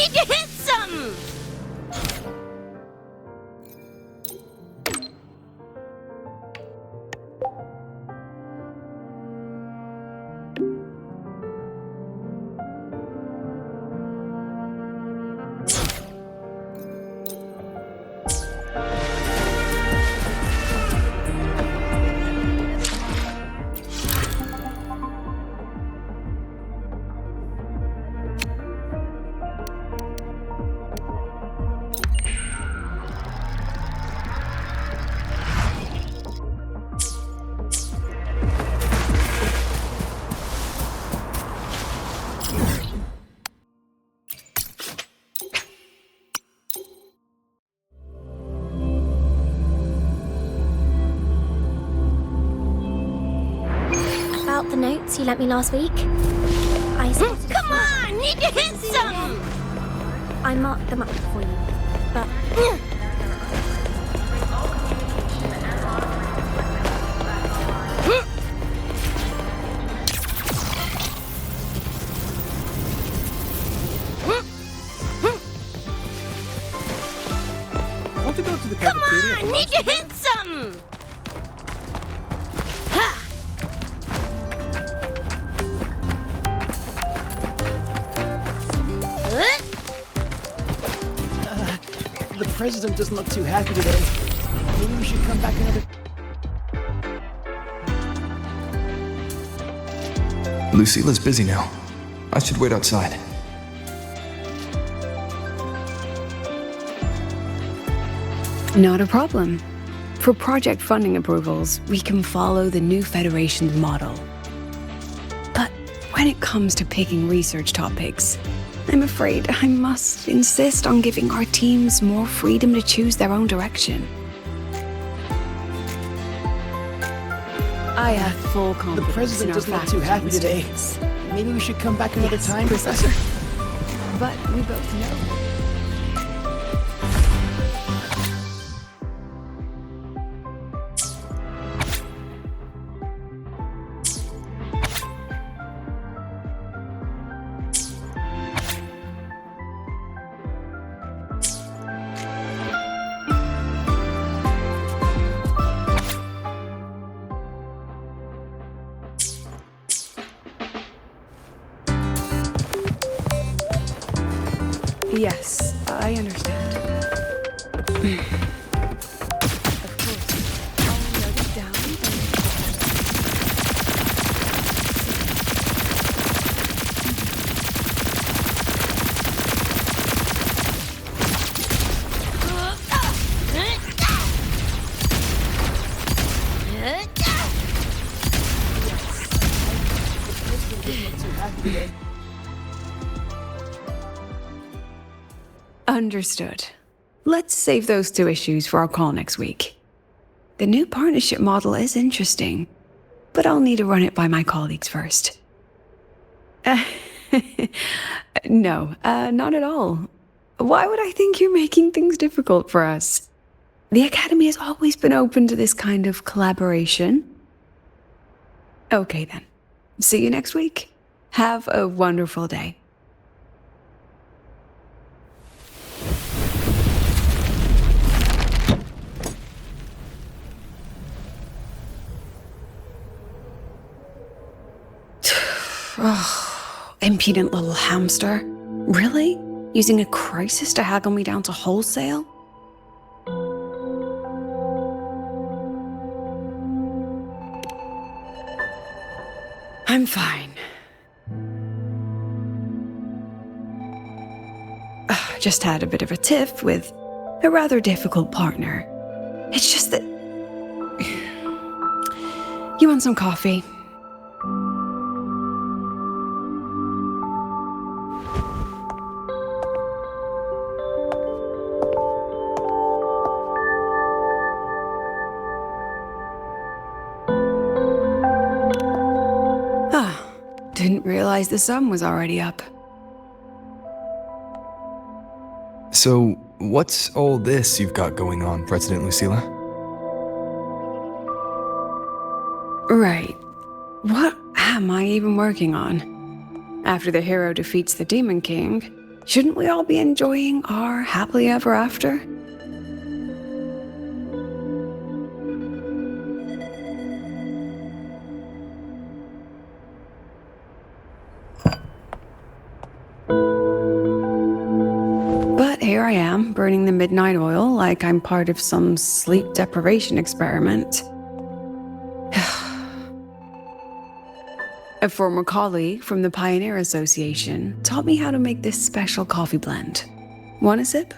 need to hit some! The notes you lent me last week. Come on! Need to hit some! I marked them up for you, but... Want to go to the Come cafeteria? on! Need to hit some! The president doesn't look too happy today. Maybe we should come back another... Lucilla's busy now. I should wait outside. Not a problem. For project funding approvals, we can follow the new Federation's model. But when it comes to picking research topics, I'm afraid I must insist on giving our teams more freedom to choose their own direction. I have full The confidence president in our doesn't look too happy faculty today. and students. Maybe we should come back another Yes, time, Professor. Professor? But we both know. Yes, I understand. Of course. I'll note it down. Understood. Let's save those two issues for our call next week. The new partnership model is interesting, but I'll need to run it by my colleagues first. No, not at all. Why would I think you're making things difficult for us? The Academy has always been open to this kind of collaboration. Okay then. See you next week. Have a wonderful day. Oh, impudent little hamster. Really? Using a crisis to haggle me down to wholesale? I'm fine. Just had a bit of a tiff with a rather difficult partner. It's just that... You want some coffee? Didn't realize the sun was already up. So, what's all this you've got going on, President Lucilla? Right. What am I even working on? After the hero defeats the Demon King, Shouldn't we all be enjoying our happily ever after? But here I am, burning the midnight oil like I'm part of some sleep deprivation experiment. A former colleague from the Pioneer Association taught me how to make this special coffee blend. Want a sip?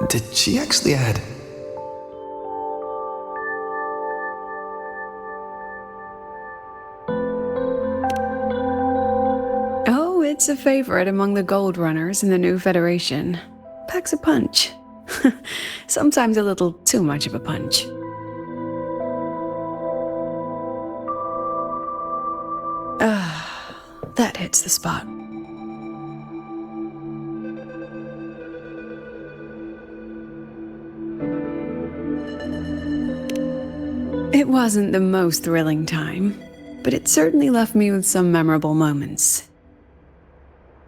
Did she actually add? Oh, it's a favorite among the gold runners in the new Federation. Packs a punch. Sometimes a little too much of a punch. That hits the spot. It wasn't the most thrilling time, but it certainly left me with some memorable moments.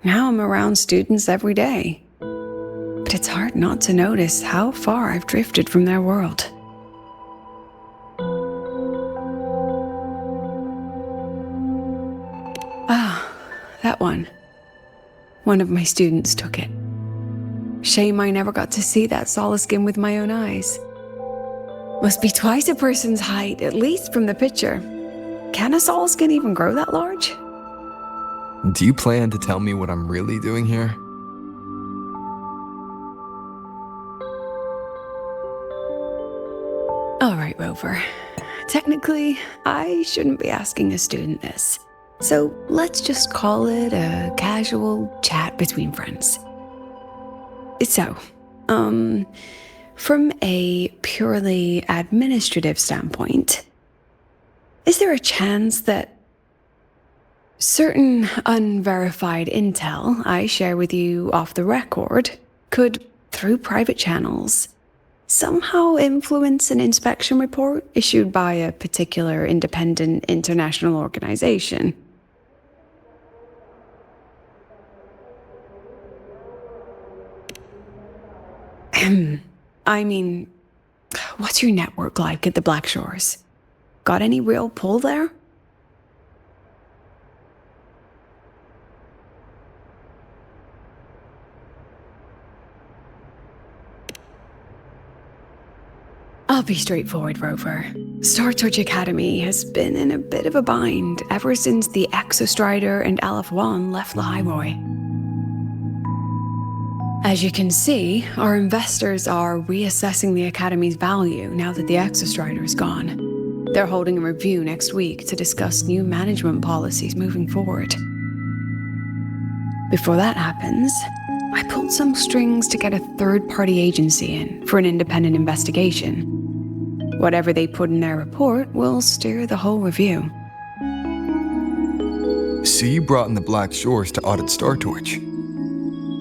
Now I'm around students every day, but it's hard not to notice how far I've drifted from their world. That one. One of my students took it. Shame I never got to see that Solaskin with my own eyes. Must be twice a person's height, at least from the picture. Can a Solaskin even grow that large? Do you plan to tell me what I'm really doing here? All right, Rover. Technically, I shouldn't be asking a student this. So let's just call it a casual chat between friends. So, from a purely administrative standpoint, is there a chance that certain unverified intel I share with you off the record could, through private channels, somehow influence an inspection report issued by a particular independent international organization? I mean, what's your network like at the Black Shores? Got any real pull there? I'll be straightforward, Rover. Star Touch Academy has been in a bit of a bind ever since the Exostrider and Aleph 1 left the highway. As you can see, our investors are reassessing the Academy's value now that the Exostrider is gone. They're holding a review next week to discuss new management policies moving forward. Before that happens, I pulled some strings to get a third-party agency in for an independent investigation. Whatever they put in their report will steer the whole review. So you brought in the Black Shores to audit Star Torch.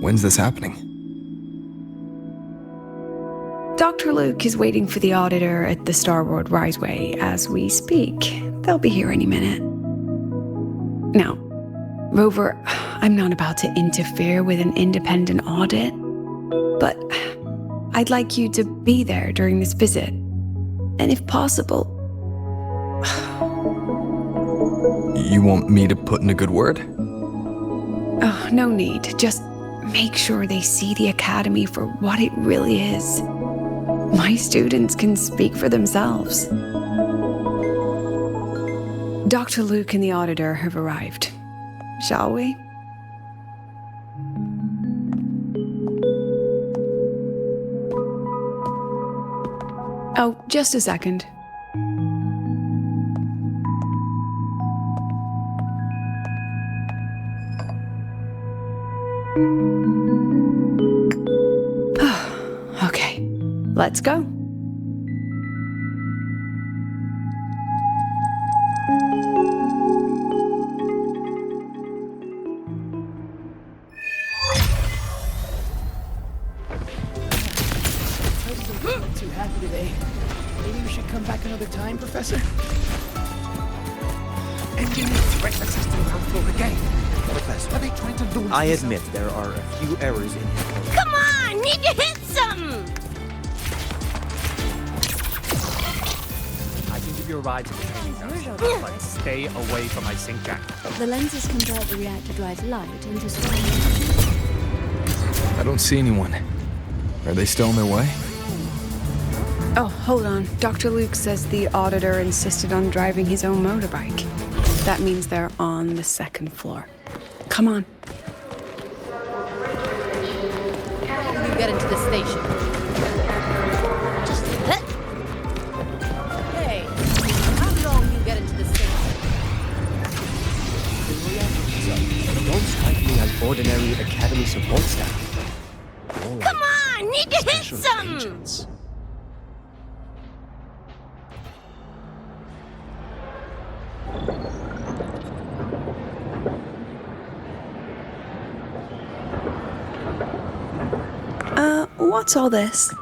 When's this happening? Dr. Luke is waiting for the auditor at the Starboard Riseway as we speak. They'll be here any minute. Now, Rover, I'm not about to interfere with an independent audit, but I'd like you to be there during this visit. And if possible... You want me to put in a good word? Oh, no need. Just make sure they see the Academy for what it really is. My students can speak for themselves. Dr. Luke and the auditor have arrived. Shall we? Oh, just a second. Okay, let's go. back another time, Professor? Engineers direct access to the ground floor again. Professor, are they trying to launch I this admit there are a few errors in his code. Come on! Need to hit some! I can give you a ride to the training ground, but stay away from my sync jack. The lenses convert the reactor drive's light into strong energy. I don't see anyone. Are they still on their way? Oh, hold on. Dr. Luke says the auditor insisted on driving his own motorbike. That means they're on the second floor. Come on. You get into the station. Hey, how long you get into the station? Don't strike me as ordinary Academy support staff. Come on! Need to hit some! Agents. What's all this?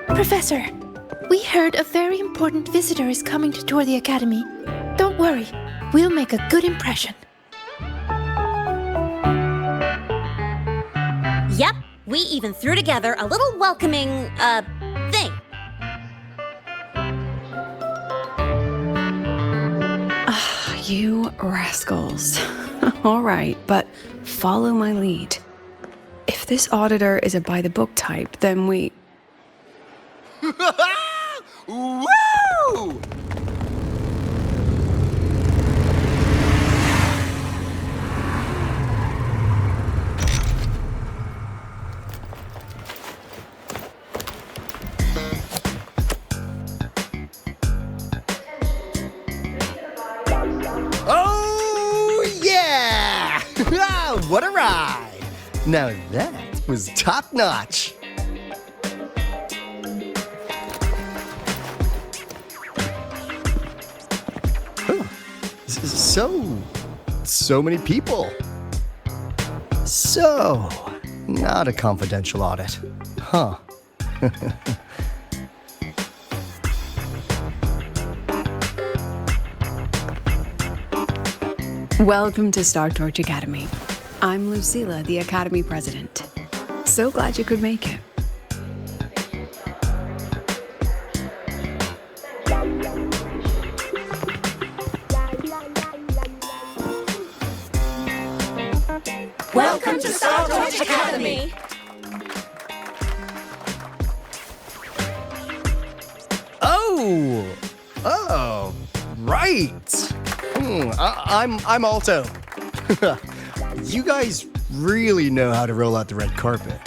Professor, we heard a very important visitor is coming to tour the Academy. Don't worry, we'll make a good impression. Yep, we even threw together a little welcoming, thing. You rascals. All right, but follow my lead. If this auditor is a by-the-book type, then we... Woo! Oh, yeah! What a ride! Now that was top-notch. So many people. So, not a confidential audit. Huh. Welcome to Star Torch Academy. I'm Lucilla, the Academy President. So glad you could make it. Welcome to Star Torch Academy! Oh, right. I'm Alto. You guys really know how to roll out the red carpet.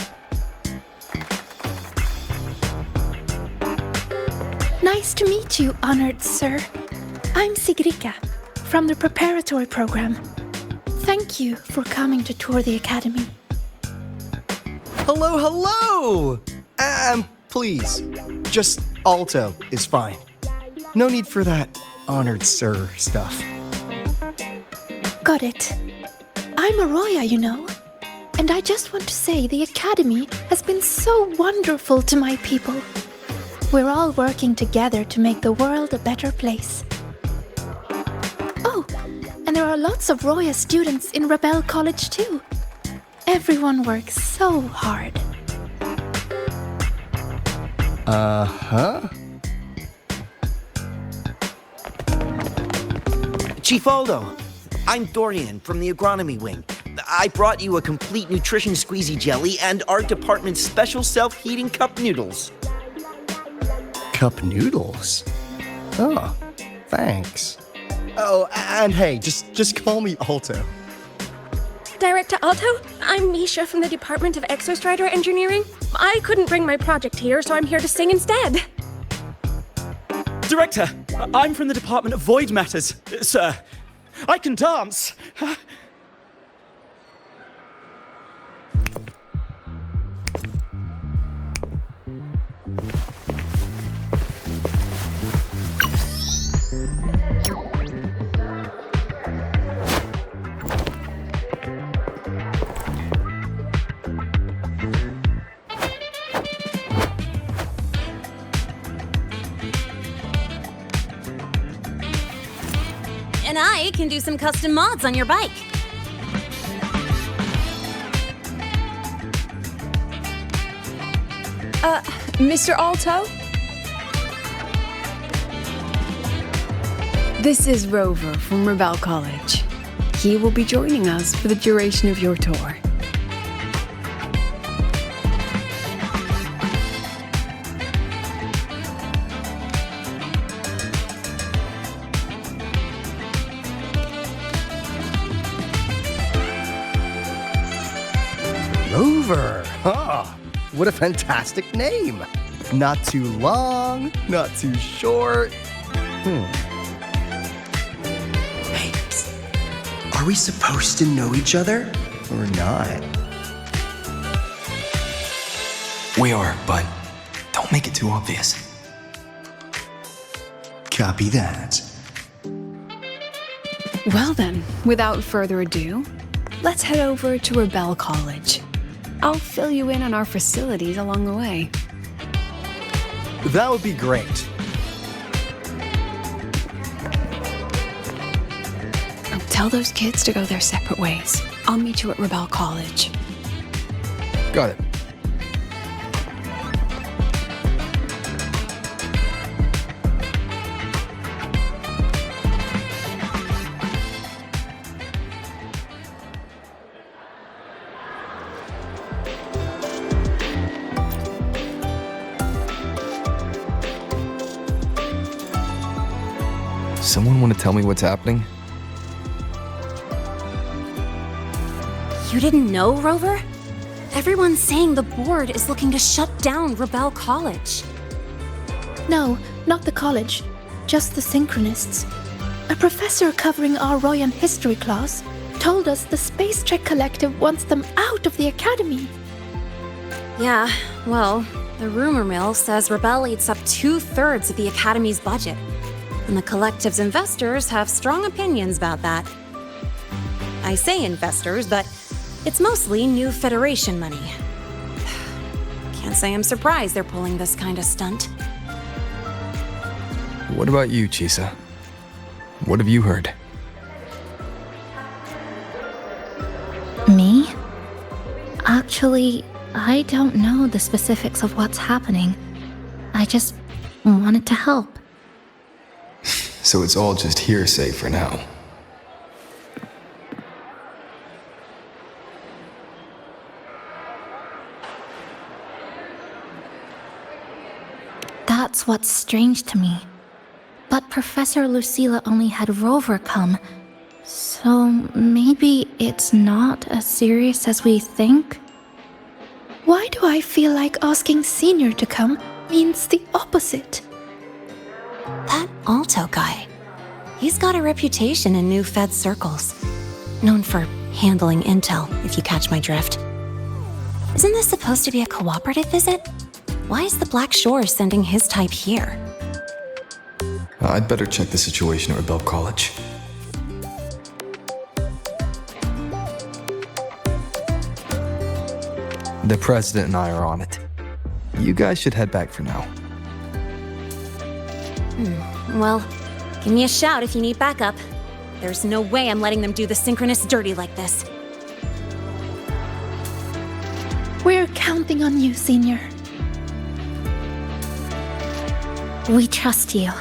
Nice to meet you, honored sir. I'm Sigrika, from the preparatory program. Thank you for coming to tour the Academy. Hello! Please, just Alto is fine. No need for that honored sir stuff. Got it. I'm Arroya, you know. And I just want to say the Academy has been so wonderful to my people. We're all working together to make the world a better place. Oh, and there are lots of Roya students in Rebel College too. Everyone works so hard. Uh-huh. Chief Aldo, I'm Dorian from the Agronomy Wing. I brought you a complete nutrition squeezy jelly and our department's special self-heating cup noodles. Cup noodles? Oh, thanks. Oh, and hey, just call me Alto. Director Alto, I'm Misha from the Department of Exostrider Engineering. I couldn't bring my project here, so I'm here to sing instead. Director, I'm from the Department of Void Matters, sir. I can dance. I can do some custom mods on your bike. Mr. Alto? This is Rover from Rebel College. He will be joining us for the duration of your tour. Rover! Ah, what a fantastic name! Not too long, not too short. Hey, are we supposed to know each other or not? We are, but don't make it too obvious. Copy that. Well then, without further ado, let's head over to Rebel College. I'll fill you in on our facilities along the way. That would be great. Tell those kids to go their separate ways. I'll meet you at Rebel College. Got it. Someone want to tell me what's happening? You didn't know, Rover? Everyone's saying the board is looking to shut down Rebel College. No, not the college. Just the Synchronists. A professor covering our Royan history class told us the Space Trek Collective wants them out of the Academy. Yeah, well, the rumor mill says Rebel eats up 2/3 of the Academy's budget. And the Collective's investors have strong opinions about that. I say investors, but it's mostly new Federation money. Can't say I'm surprised they're pulling this kind of stunt. What about you, Chisa? What have you heard? Me? Actually, I don't know the specifics of what's happening. I just wanted to help. So it's all just hearsay for now. That's what's strange to me. But Professor Lucilla only had Rover come, so maybe it's not as serious as we think? Why do I feel like asking Senior to come means the opposite? That Alto guy, he's got a reputation in new Fed circles. Known for handling intel, if you catch my drift. Isn't this supposed to be a cooperative visit? Why is the Black Shore sending his type here? I'd better check the situation at Rebel College. The president and I are on it. You guys should head back for now. Well, give me a shout if you need backup. There's no way I'm letting them do the Synchronists dirty like this. We're counting on you, Senior. We trust you.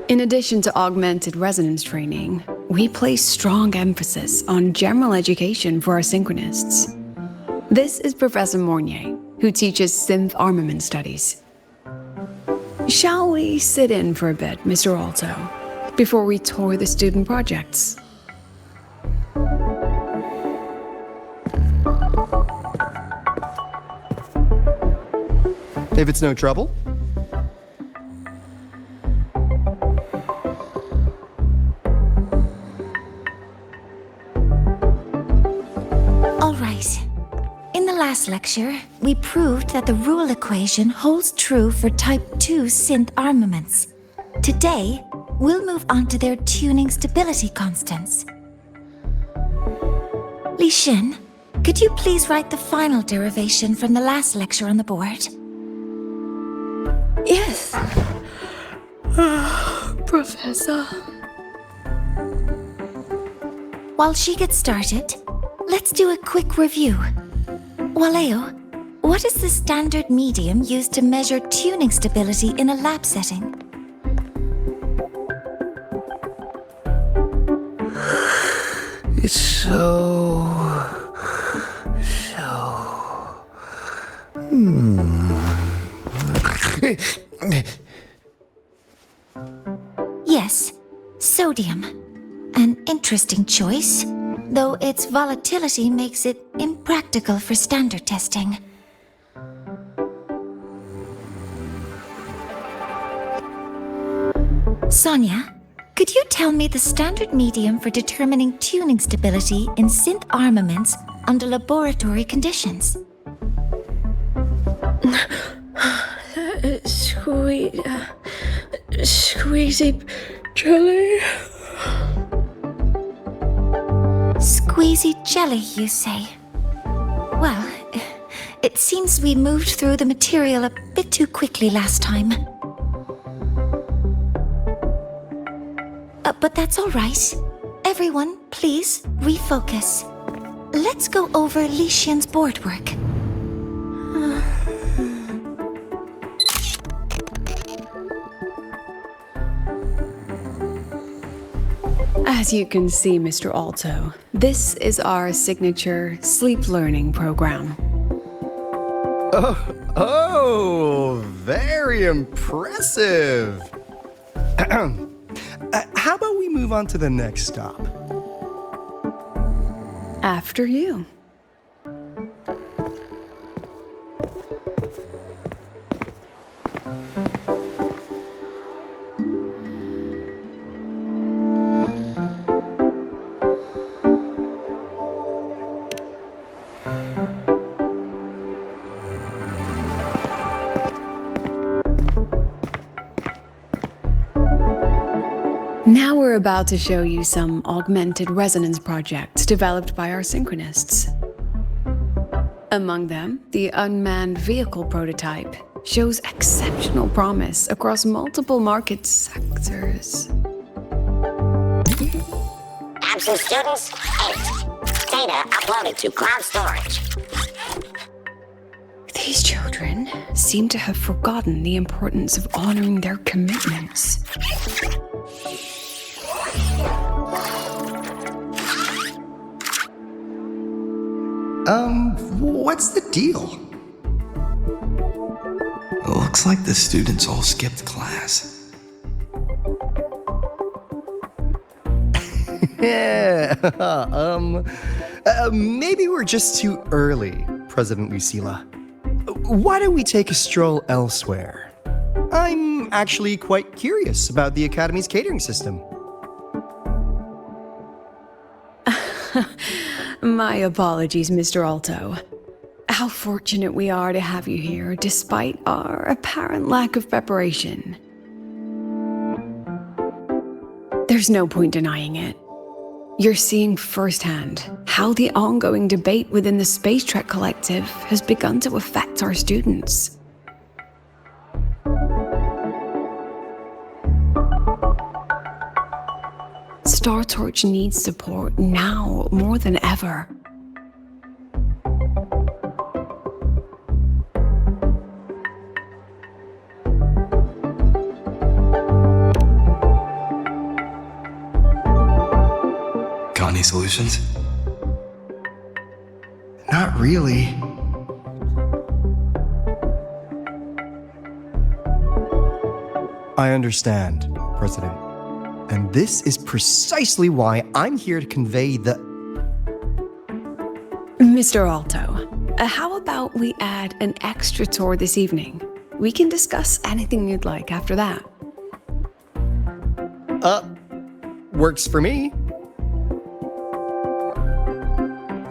In addition to augmented resonance training, we place strong emphasis on general education for our synchronists. This is Professor Mornier, who teaches synth armament studies. Shall we sit in for a bit, Mr. Alto, before we tour the student projects? If it's no trouble. All right. In the last lecture, we proved that the rule equation holds true for Type 2 synth armaments. Today, we'll move on to their tuning stability constants. Li Xin, could you please write the final derivation from the last lecture on the board? Yes. Professor. While she gets started, let's do a quick review. Waleo, what is the standard medium used to measure tuning stability in a lab setting? It's so... Yes, sodium. An interesting choice, though its volatility makes it impractical for standard testing. Sonia, could you tell me the standard medium for determining tuning stability in synth armaments under laboratory conditions? Squeezy jelly. Squeezy jelly, you say? Well, it seems we moved through the material a bit too quickly last time. But that's all right. Everyone, please refocus. Let's go over Li Xian's board work. As you can see, Mr. Alto, this is our signature sleep learning program. Oh, very impressive. How about we move on to the next stop? After you. Now we're about to show you some augmented resonance projects developed by our synchronists. Among them, the unmanned vehicle prototype shows exceptional promise across multiple market sectors. Absent students, 8. Data uploaded to cloud storage. These children seem to have forgotten the importance of honoring their commitments. What's the deal? It looks like the students all skipped class. Yeah, maybe we're just too early, President Lucilla. Why don't we take a stroll elsewhere? I'm actually quite curious about the Academy's catering system. My apologies, Mr. Alto. How fortunate we are to have you here, despite our apparent lack of preparation. There's no point denying it. You're seeing firsthand how the ongoing debate within the Space Trek Collective has begun to affect our students. Star Torch needs support now more than ever. Any solutions? Not really. I understand, President. And this is precisely why I'm here to convey the... Mr. Alto, how about we add an extra tour this evening? We can discuss anything you'd like after that. Works for me.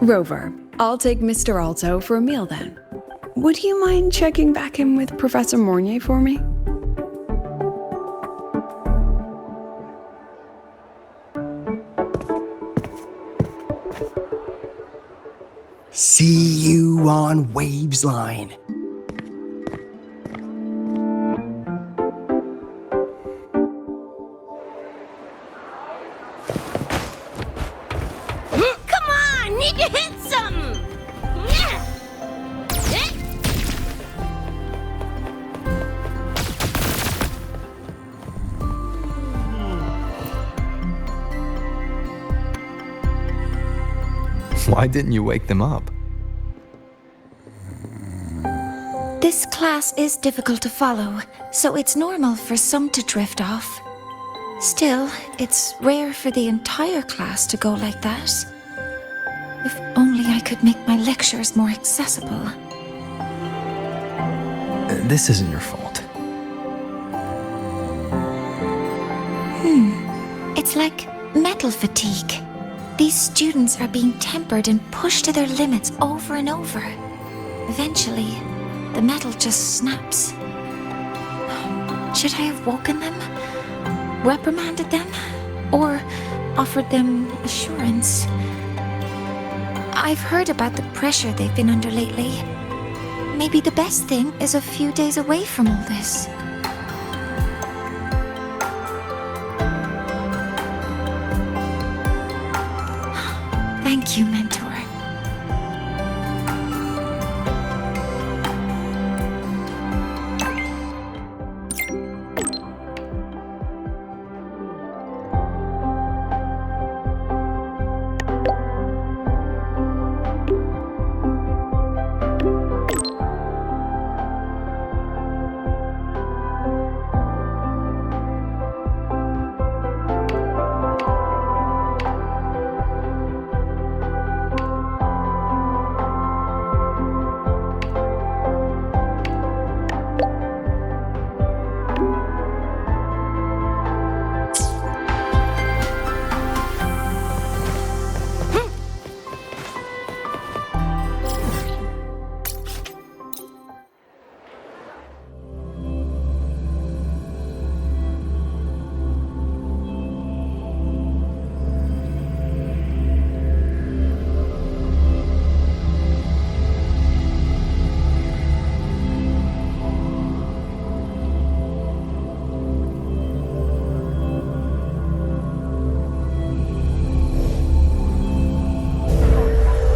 Rover, I'll take Mr. Alto for a meal then. Would you mind checking back in with Professor Mornier for me? See you on Waves Line. Come on, need to hit some! Yeah. Why didn't you wake them up? This class is difficult to follow, so it's normal for some to drift off. Still, it's rare for the entire class to go like that. If only I could make my lectures more accessible. This isn't your fault. It's like metal fatigue. These students are being tempered and pushed to their limits over and over. Eventually, the metal just snaps. Should I have woken them? Reprimanded them? Or offered them assurance? I've heard about the pressure they've been under lately. Maybe the best thing is a few days away from all this. Thank you, Mentor.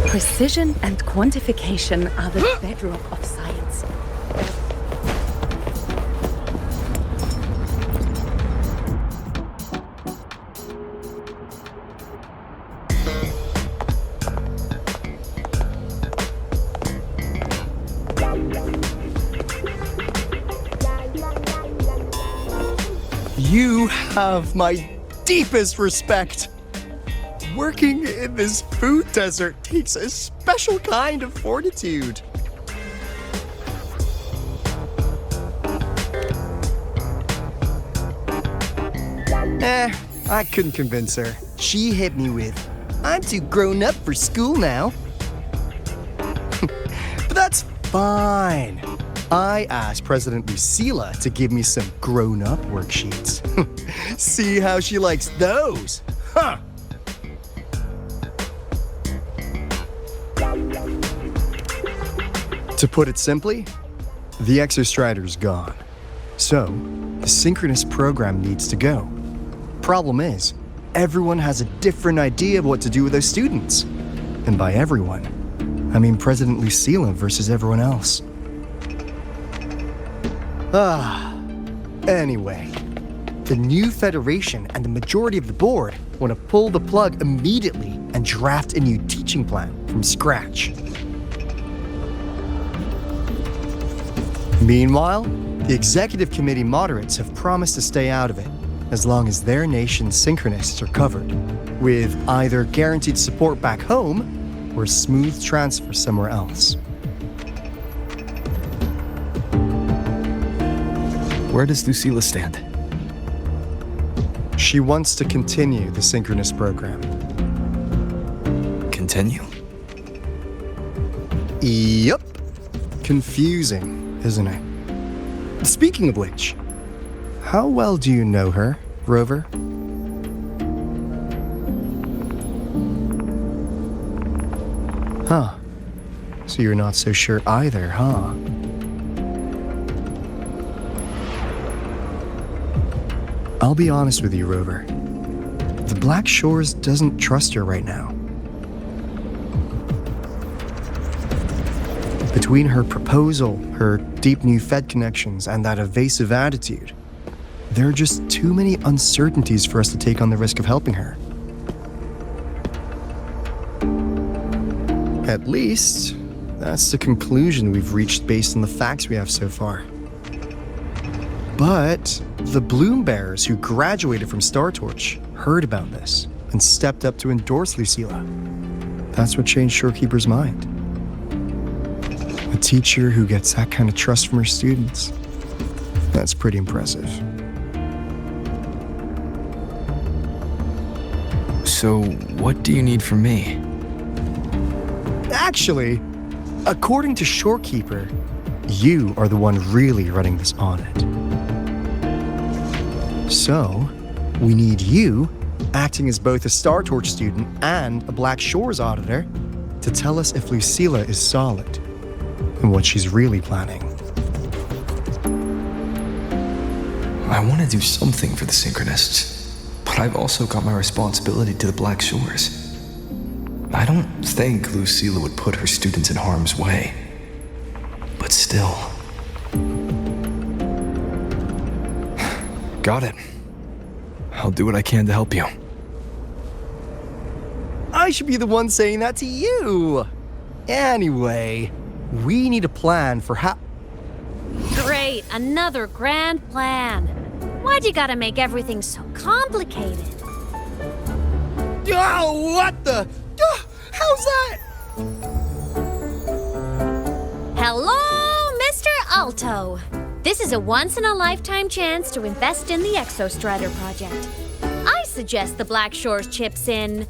Precision and quantification are the bedrock of science. You have my deepest respect. Working in this food desert takes a special kind of fortitude. I couldn't convince her. She hit me with, "I'm too grown up for school now." But that's fine. I asked President Lucilla to give me some grown-up worksheets. See how she likes those, huh? To put it simply, the Exostrider's gone. So, the synchronous program needs to go. Problem is, everyone has a different idea of what to do with those students. And by everyone, I mean President Lucilla versus everyone else. Anyway, the new Federation and the majority of the board want to pull the plug immediately and draft a new teaching plan from scratch. Meanwhile, the executive committee moderates have promised to stay out of it as long as their nation's synchronists are covered, with either guaranteed support back home or a smooth transfer somewhere else. Where does Lucilla stand? She wants to continue the synchronous program. Continue? Yup. Confusing, isn't it? Speaking of which, how well do you know her, Rover? Huh. So you're not so sure either, huh? I'll be honest with you, Rover. The Black Shores doesn't trust her right now. Between her proposal, her deep new Fed connections, and that evasive attitude, there are just too many uncertainties for us to take on the risk of helping her. At least, that's the conclusion we've reached based on the facts we have so far. But the Bloom Bearers who graduated from Star Torch heard about this and stepped up to endorse Lucilla. That's what changed Shorekeeper's mind. A teacher who gets that kind of trust from her students. That's pretty impressive. So, what do you need from me? Actually, according to Shorekeeper, you are the one really running this audit. So, we need you, acting as both a Star Torch student and a Black Shores auditor, to tell us if Lucilla is solid and what she's really planning. I want to do something for the Synchronists, but I've also got my responsibility to the Black Shores. I don't think Lucilla would put her students in harm's way, but still. Got it. I'll do what I can to help you. I should be the one saying that to you. Anyway, we need a plan for how... Great, another grand plan. Why'd you gotta make everything so complicated? Oh, what the... how's that? Hello, Mr. Alto. This is a once-in-a-lifetime chance to invest in the Exostrider project. I suggest the Black Shores chips in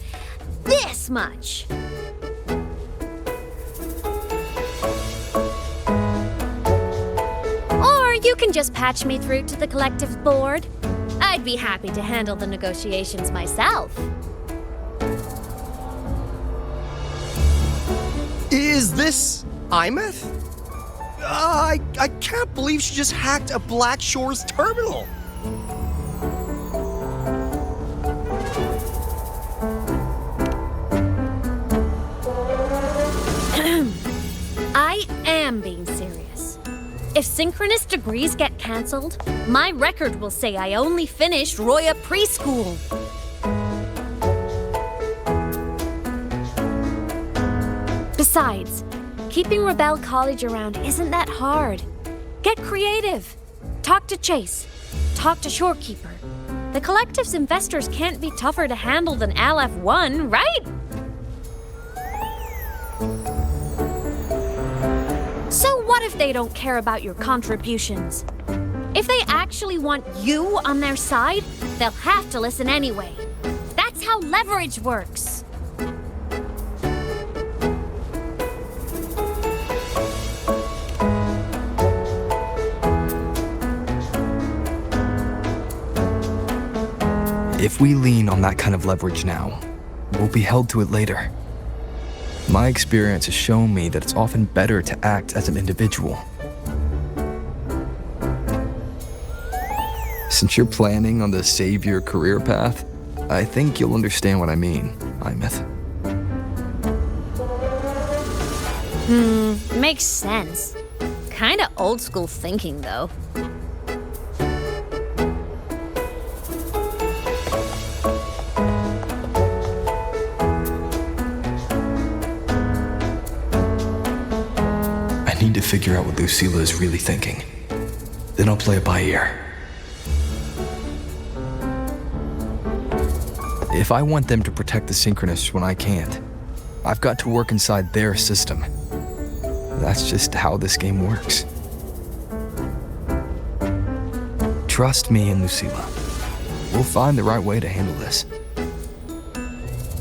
this much. Or you can just patch me through to the collective's board. I'd be happy to handle the negotiations myself. Is this Imeth? I can't believe she just hacked a Black Shores terminal. I am being serious. If synchronous degrees get cancelled, my record will say I only finished Roya preschool. Besides, keeping Rebel College around isn't that hard. Get creative. Talk to Chase. Talk to Shorekeeper. The collective's investors can't be tougher to handle than LF1, right? So what if they don't care about your contributions? If they actually want you on their side, they'll have to listen anyway. That's how leverage works. If we lean on that kind of leverage now, we'll be held to it later. My experience has shown me that it's often better to act as an individual. Since you're planning on the savior career path, I think you'll understand what I mean, Imeth. Makes sense. Kinda old school thinking, though. need to figure out what Lucilla is really thinking. Then I'll play it by ear. If I want them to protect the Synchronists when I can't, I've got to work inside their system. That's just how this game works. Trust me and Lucilla. We'll find the right way to handle this.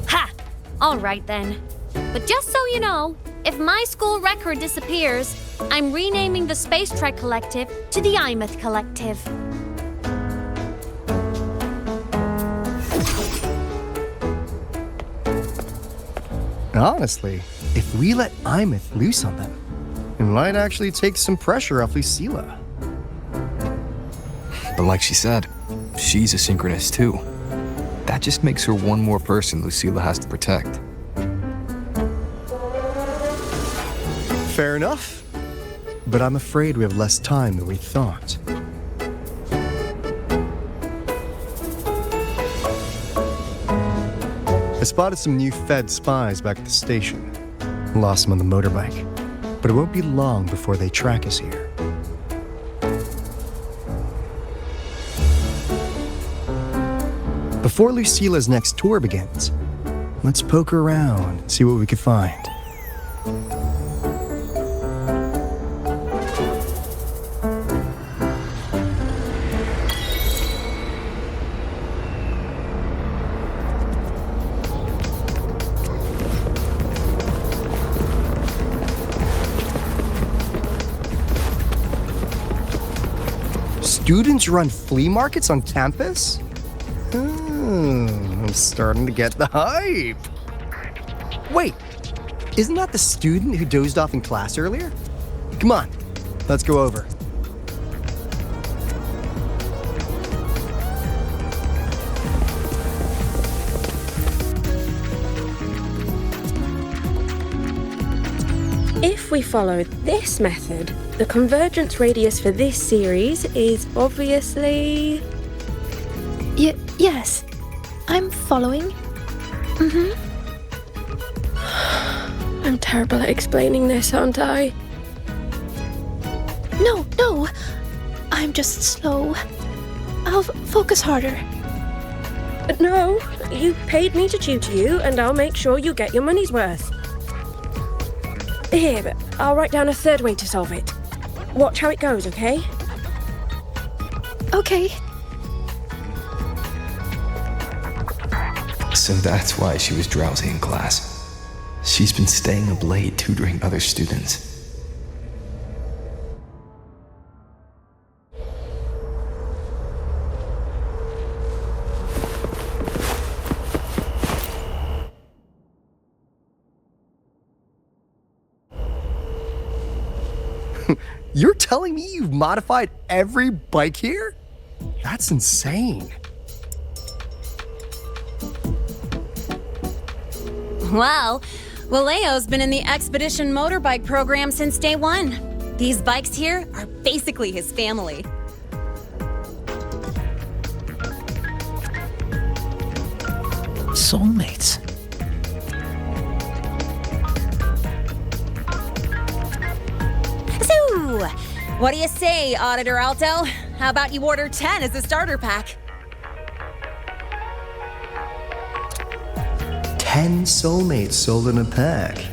Ha! All right then. But just so you know, if my school record disappears, I'm renaming the Space Trek Collective to the Imeth Collective. Honestly, if we let Imeth loose on them, it might actually take some pressure off Lucilla. But like she said, she's a Synchronist too. That just makes her one more person Lucilla has to protect. Fair enough. But I'm afraid we have less time than we thought. I spotted some new Fed spies back at the station. Lost them on the motorbike. But it won't be long before they track us here. Before Lucilla's next tour begins, let's poke around and see what we can find. Students run flea markets on campus? I'm starting to get the hype. Wait, isn't that the student who dozed off in class earlier? Come on, let's go over. If we follow this method, the convergence radius for this series is obviously... Yes, I'm following. I'm terrible at explaining this, aren't I? No, I'm just slow. I'll focus harder. No, you paid me to tutor you, and I'll make sure you get your money's worth. Here, I'll write down a third way to solve it. Watch how it goes, okay? Okay. So that's why she was drowsy in class. She's been staying up late tutoring other students. You're telling me you've modified every bike here? That's insane. Wow, Waleo's been in the Expedition motorbike program since day one. These bikes here are basically his family. Soulmates. So, what do you say, Auditor Alto? How about you order 10 as a starter pack? 10 soulmates sold in a pack.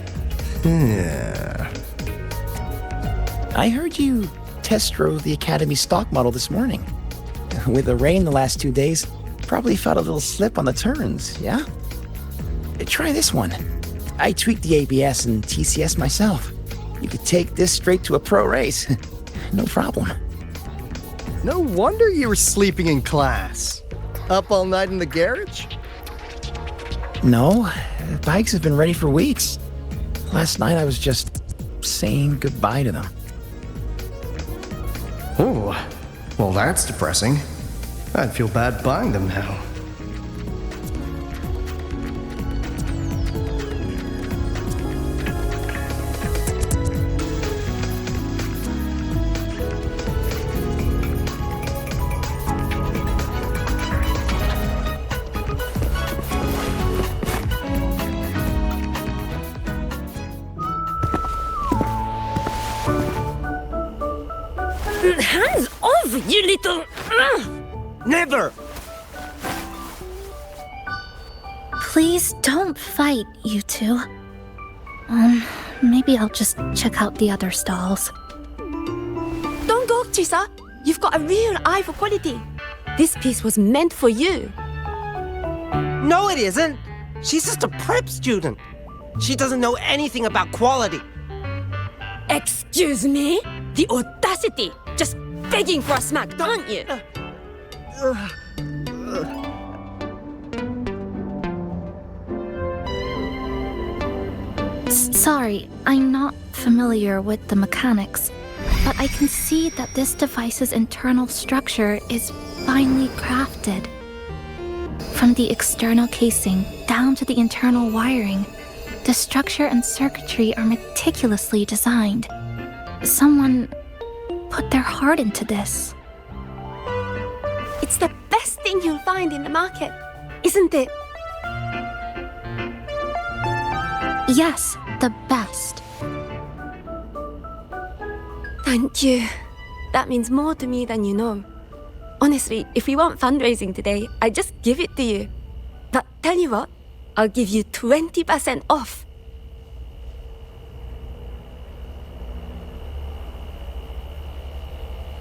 Yeah. I heard you test drove the Academy stock model this morning. With the rain the last 2 days, probably felt a little slip on the turns, yeah? Try this one. I tweaked the ABS and TCS myself. You could take this straight to a pro race. No problem. No wonder you were sleeping in class. Up all night in the garage? No, bikes have been ready for weeks. Last night I was just saying goodbye to them. Oh, well that's depressing. I'd feel bad buying them now. Hands off, you little... Never! Please don't fight, you two. Maybe I'll just check out the other stalls. Don't go, Chisa. You've got a real eye for quality. This piece was meant for you. No, it isn't. She's just a prep student. She doesn't know anything about quality. Excuse me? The audacity! Just begging for a smack, aren't you? Sorry, I'm not familiar with the mechanics, but I can see that this device's internal structure is finely crafted. From the external casing down to the internal wiring, the structure and circuitry are meticulously designed. Someone put their heart into this. It's the best thing you'll find in the market, isn't it? Yes, the best. Thank you. That means more to me than you know. Honestly, if we want fundraising today, I'd just give it to you. But tell you what, I'll give you 20% off.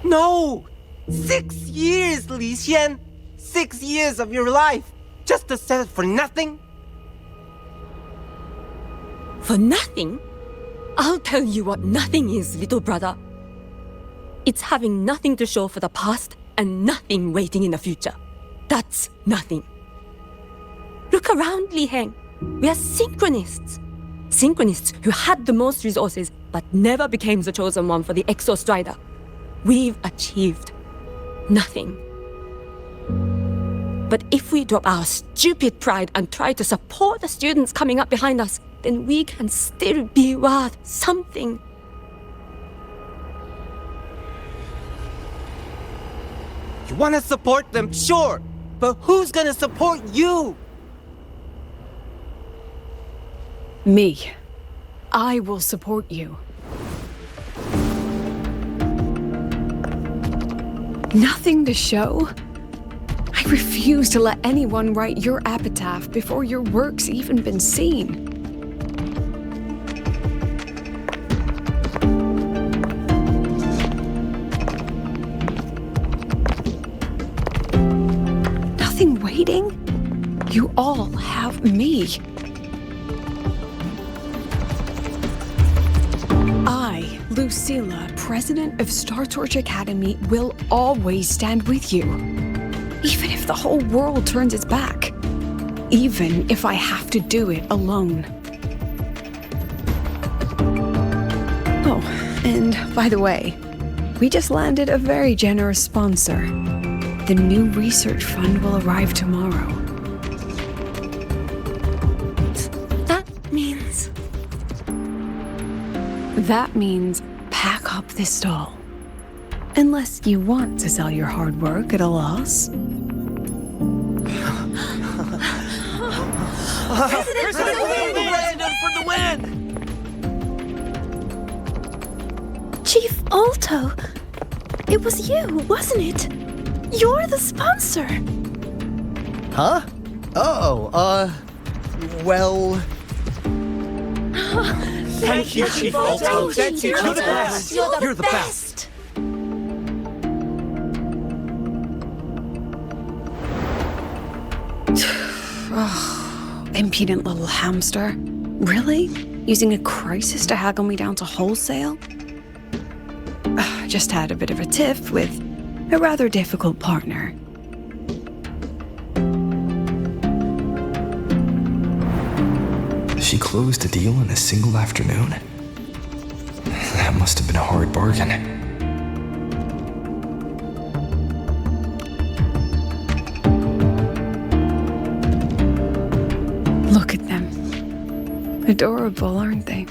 No! 6 years, Li Xian! 6 years of your life! Just to settle for nothing? For nothing? I'll tell you what nothing is, little brother. It's having nothing to show for the past and nothing waiting in the future. That's nothing. Look around, Li Heng. We are synchronists. Synchronists who had the most resources but never became the chosen one for the Exostrider. We've achieved nothing. But if we drop our stupid pride and try to support the students coming up behind us, then we can still be worth something. You want to support them, sure, but who's gonna support you? Me. I will support you. Nothing to show? I refuse to let anyone write your epitaph before your work's even been seen. Nothing waiting? You all have me. I, Lucilla, president of Star Torch Academy, will always stand with you. Even if the whole world turns its back. Even if I have to do it alone. Oh, and by the way, we just landed a very generous sponsor. The new research fund will arrive tomorrow. That means pack up this stall. Unless you want to sell your hard work at a loss. President for the win! Chief Alto, it was you, wasn't it? You're the sponsor. Huh? Oh, well... Thank you, Chief Alto. Thank you. You're the best. You're the best. Oh, impudent little hamster. Really? Using a crisis to haggle me down to wholesale? Just had a bit of a tiff with a rather difficult partner. She closed a deal in a single afternoon? That must have been a hard bargain. Look at them. Adorable, aren't they?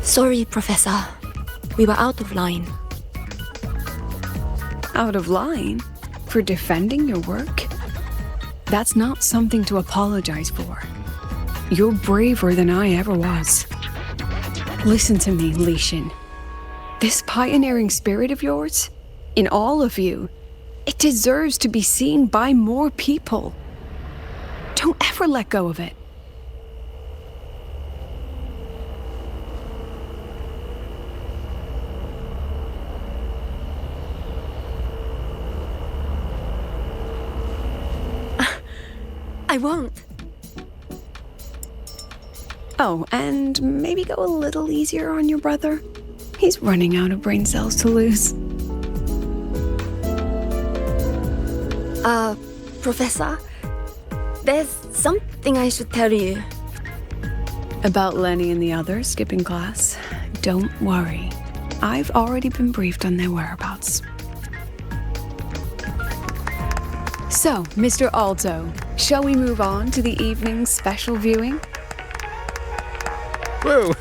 Sorry, Professor. We were out of line. Out of line? For defending your work? That's not something to apologize for. You're braver than I ever was. Listen to me, Li Xin. This pioneering spirit of yours, in all of you, it deserves to be seen by more people. Don't ever let go of it. I won't. Oh, and maybe go a little easier on your brother. He's running out of brain cells to lose. Professor, there's something I should tell you. About Lenny and the others skipping class? Don't worry. I've already been briefed on their whereabouts. So, Mr. Alto, shall we move on to the evening's special viewing? Whoa.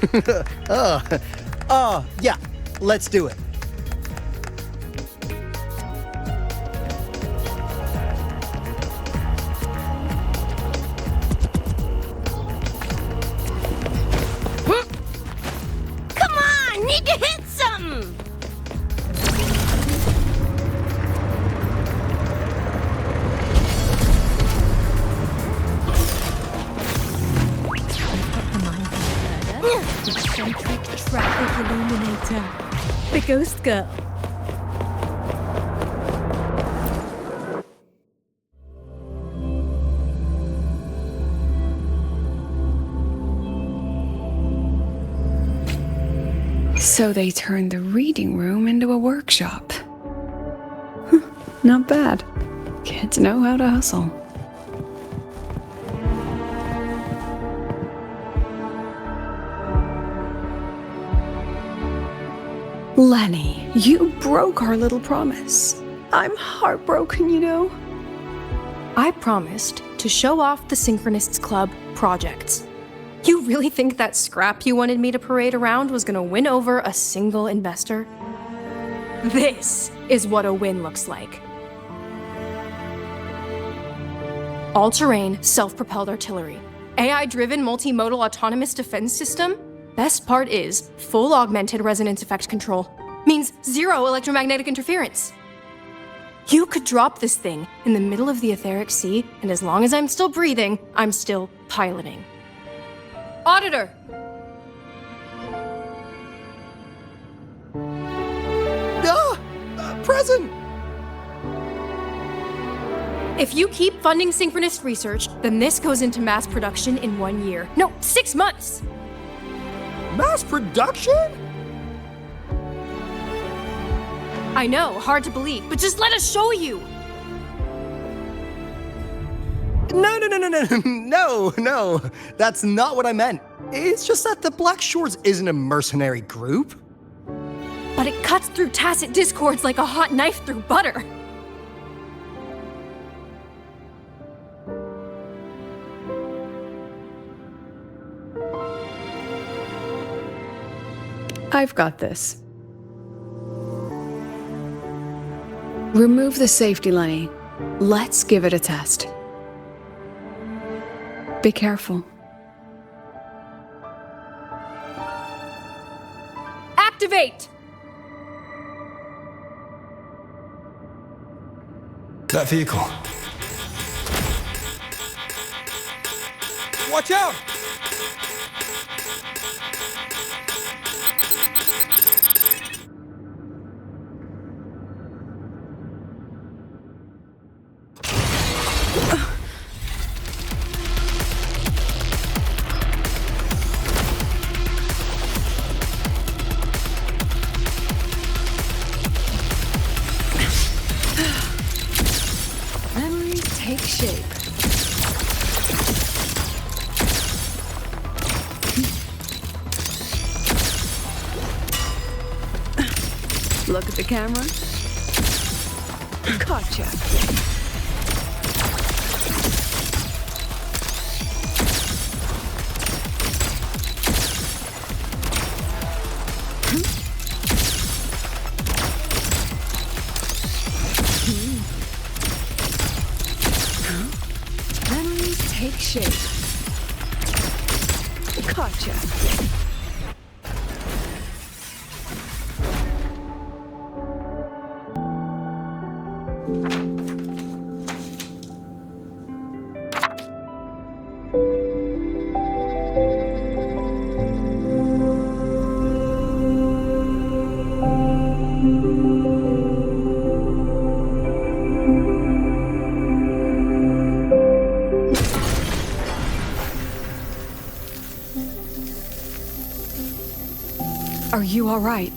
Yeah, let's do it. Come on, need to hit some! Eccentric traffic illuminator. The ghost girl. So they turned the reading room into a workshop. Not bad. Kids know how to hustle. Lenny, you broke our little promise. I'm heartbroken, you know. I promised to show off the Synchronists Club projects. You really think that scrap you wanted me to parade around was gonna win over a single investor? This is what a win looks like. All-terrain, self-propelled artillery. AI-driven multimodal autonomous defense system. Best part is, full augmented resonance effect control. Means zero electromagnetic interference. You could drop this thing in the middle of the etheric sea, and as long as I'm still breathing, I'm still piloting. Auditor! Present! If you keep funding synchronous research, then this goes into mass production in 1 year. No, 6 months! Mass production? I know, hard to believe, but just let us show you! No. That's not what I meant. It's just that the Black Shores isn't a mercenary group. But it cuts through tacit discords like a hot knife through butter. I've got this. Remove the safety, Lenny. Let's give it a test. Be careful. Activate! That vehicle. Watch out! Memories take shape. Look at the camera. Gotcha. shape. Gotcha. Are you all right?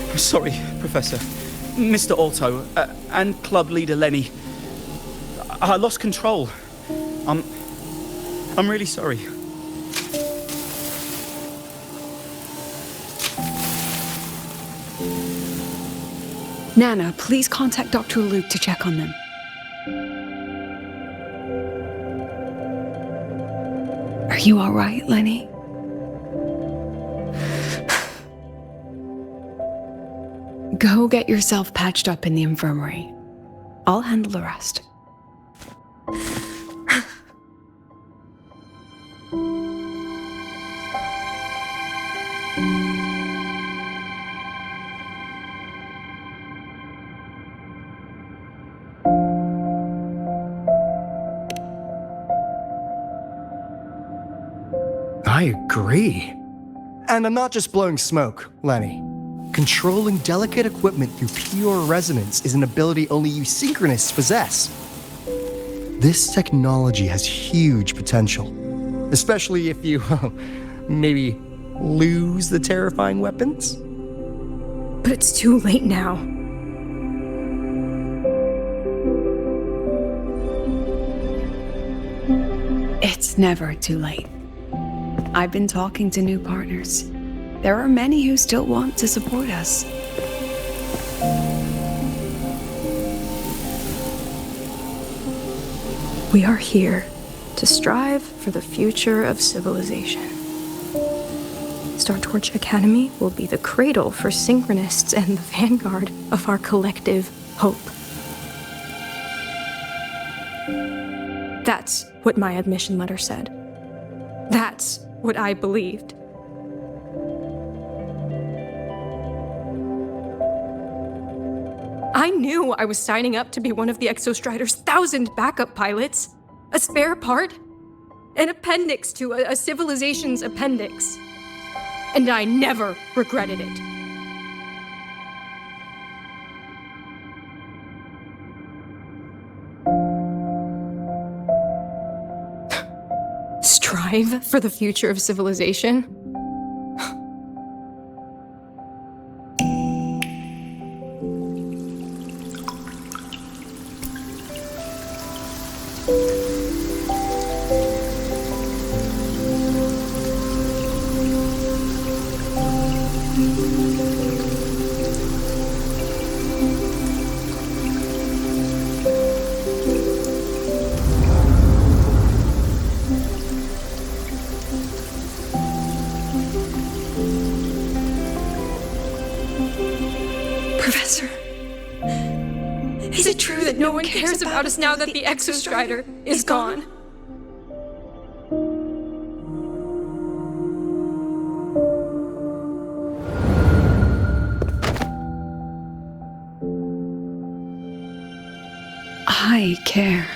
I'm sorry, Professor. Mr. Alto, and club leader Lenny. I lost control. I'm really sorry. Nana, please contact Dr. Luke to check on them. Are you all right, Lenny? Go get yourself patched up in the infirmary. I'll handle the rest. I agree. And I'm not just blowing smoke, Lenny. Controlling delicate equipment through pure resonance is an ability only you synchronists possess. This technology has huge potential, especially if you, maybe lose the terrifying weapons. But it's too late now. It's never too late. I've been talking to new partners. There are many who still want to support us. We are here to strive for the future of civilization. Startorch Academy will be the cradle for synchronists and the vanguard of our collective hope. That's what my admission letter said. That's what I believed. I knew I was signing up to be one of the Exostrider's 1,000 backup pilots. A spare part. An appendix to a civilization's appendix. And I never regretted it. Strive for the future of civilization? Professor, Is it true that no one cares about us now that the Exostrider is gone? I care.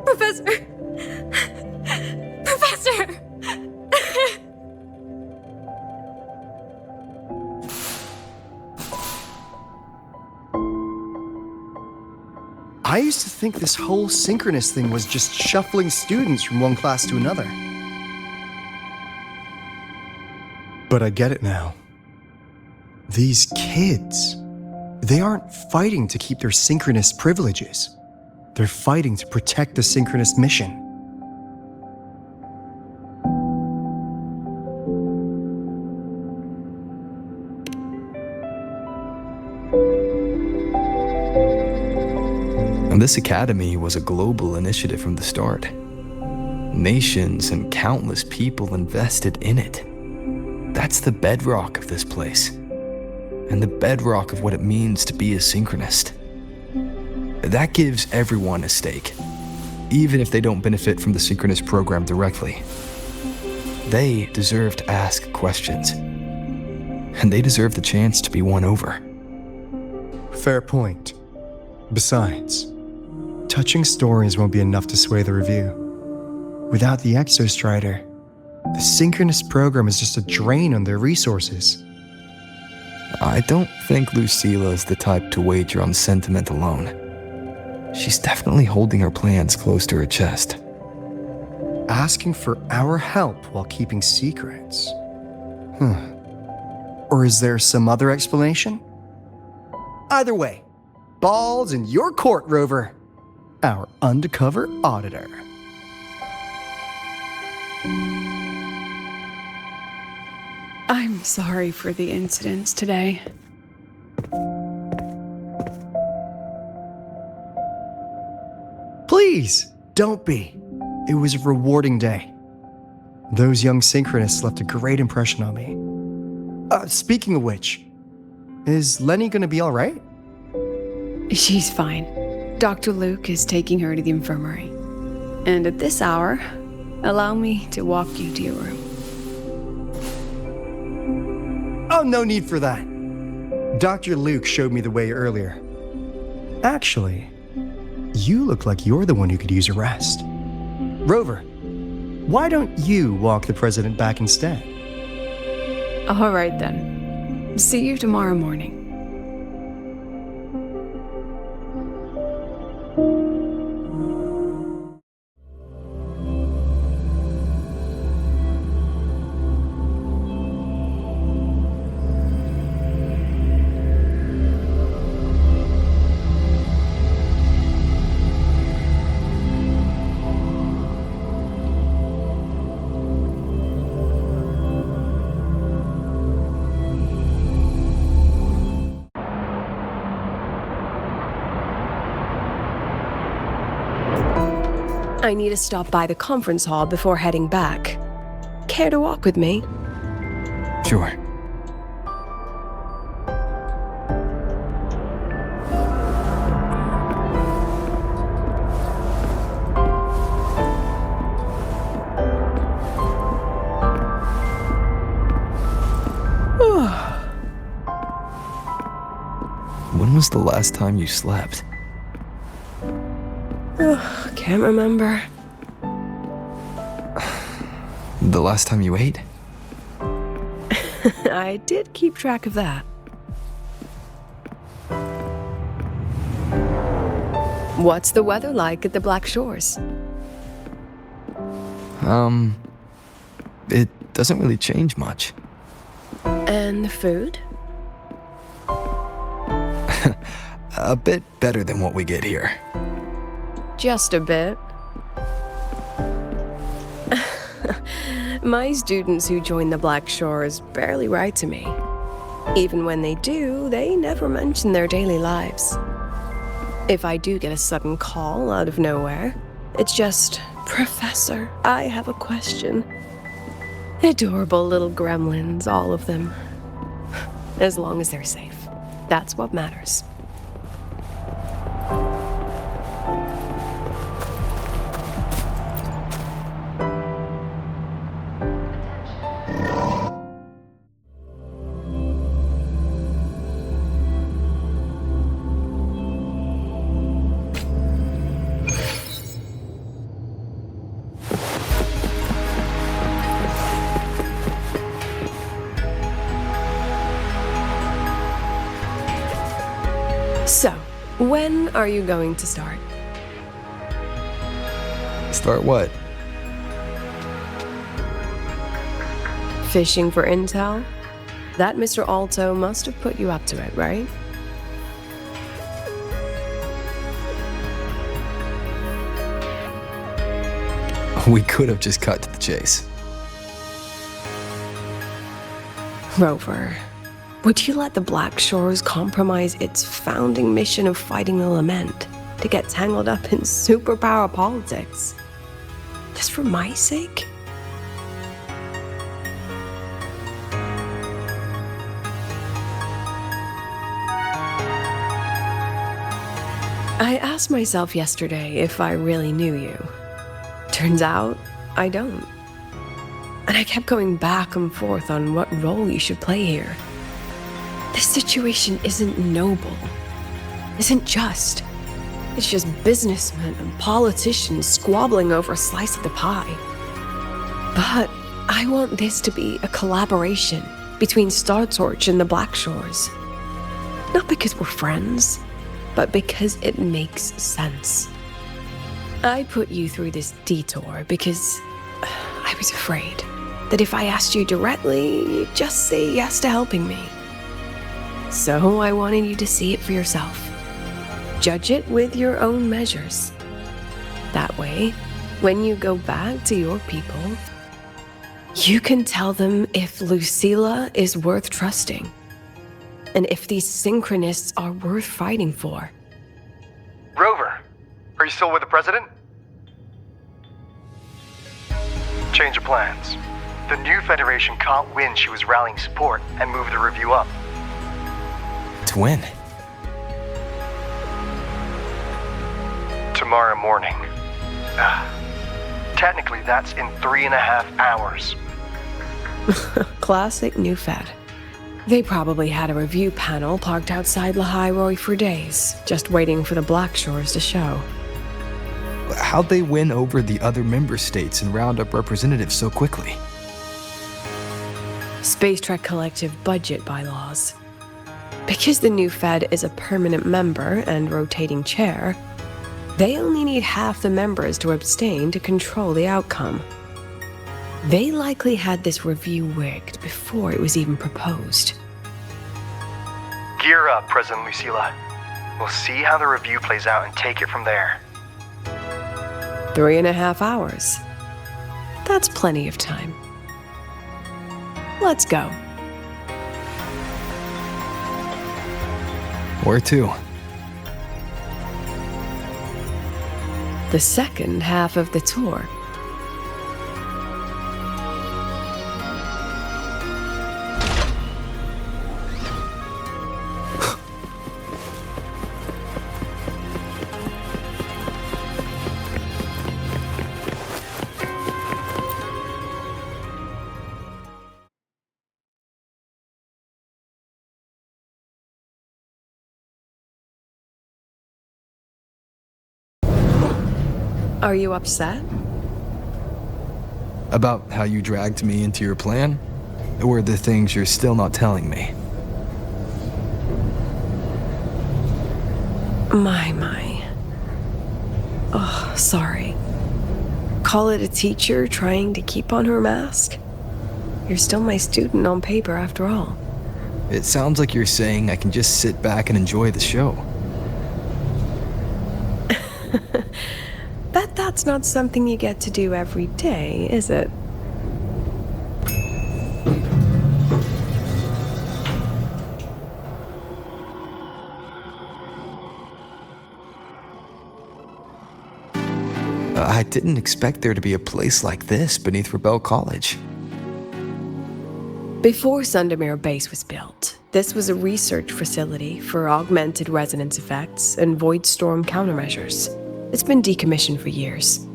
Professor! Professor! I used to think this whole synchronous thing was just shuffling students from one class to another. But I get it now. These kids, they aren't fighting to keep their synchronous privileges. They're fighting to protect the synchronous mission. And this academy was a global initiative from the start. Nations and countless people invested in it. That's That's the bedrock of this place. And the bedrock of what it means to be a synchronist. That gives everyone a stake, even if they don't benefit from the synchronist program directly. They deserve to ask questions. And they deserve the chance to be won over. Fair point. Besides, touching stories won't be enough to sway the review. Without the Exostrider, the synchronous program is just a drain on their resources. I don't think Lucilla is the type to wager on sentiment alone. She's definitely holding her plans close to her chest. Asking for our help while keeping secrets? Or is there some other explanation? Either way, ball's in your court, Rover. Our undercover auditor. I'm sorry for the incidents today. Please, don't be. It was a rewarding day. Those young synchronists left a great impression on me. Speaking of which, is Lenny gonna be all right? She's fine. Dr. Luke is taking her to the infirmary. And at this hour, allow me to walk you to your room. Oh, no need for that. Dr. Luke showed me the way earlier. Actually, you look like you're the one who could use a rest. Rover, why don't you walk the president back instead? All right then. See you tomorrow morning. I need to stop by the conference hall before heading back. Care to walk with me? Sure. When was the last time you slept? Can't remember. The last time you ate? I did keep track of that. What's the weather like at the Black Shores? It doesn't really change much. And the food? A bit better than what we get here. Just a bit. My students who join the Black Shores barely write to me. Even when they do, they never mention their daily lives. If I do get a sudden call out of nowhere, it's just, "Professor, I have a question." Adorable little gremlins, all of them. As long as they're safe. That's what matters. So, when are you going to start? Start what? Fishing for intel? That Mr. Alto must have put you up to it, right? We could have just cut to the chase. Rover, would you let the Black Shores compromise its founding mission of fighting the Lament to get tangled up in superpower politics? Just for my sake? I asked myself yesterday if I really knew you. Turns out, I don't. And I kept going back and forth on what role you should play here. This situation isn't noble, isn't just. It's just businessmen and politicians squabbling over a slice of the pie. But I want this to be a collaboration between Star Torch and the Black Shores. Not because we're friends, but because it makes sense. I put you through this detour because I was afraid that if I asked you directly, you'd just say yes to helping me. So I wanted you to see it for yourself. Judge it with your own measures. That way, when you go back to your people, you can tell them if Lucilla is worth trusting, and if these synchronists are worth fighting for. Rover, are you still with the president? Change of plans. The new Federation caught wind she was rallying support and moved the review up. To when? Tomorrow morning. Technically, that's in 3.5 hours. Classic New Fed. They probably had a review panel parked outside Lahai for days, just waiting for the Black Shores to show. How'd they win over the other member states and round up representatives so quickly? Space Trek Collective budget bylaws. Because the new Fed is a permanent member and rotating chair, they only need half the members to abstain to control the outcome. They likely had this review rigged before it was even proposed. Gear up, President Lucilla. We'll see how the review plays out and take it from there. 3.5 hours. That's plenty of time. Let's go. Where to? The second half of the tour. Are you upset? About how you dragged me into your plan? Or the things you're still not telling me? My. Oh, sorry. Call it a teacher trying to keep on her mask? You're still my student on paper after all. It sounds like you're saying I can just sit back and enjoy the show. Bet that's not something you get to do every day, is it? I didn't expect there to be a place like this beneath Rebel College. Before Sundermere Base was built, this was a research facility for augmented resonance effects and void storm countermeasures. It's been decommissioned for years.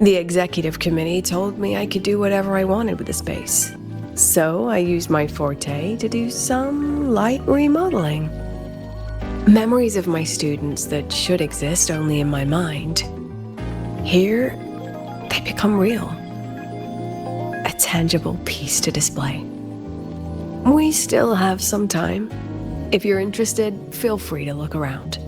The executive committee told me I could do whatever I wanted with the space. So I used my forte to do some light remodeling. Memories of my students that should exist only in my mind. Here, they become real. A tangible piece to display. We still have some time. If you're interested, feel free to look around.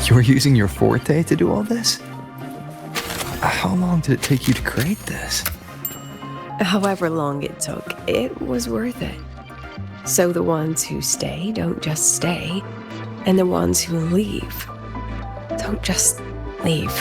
You're using your forte to do all this? How long did it take you to create this? However long it took, it was worth it. So the ones who stay don't just stay, and the ones who leave don't just leave.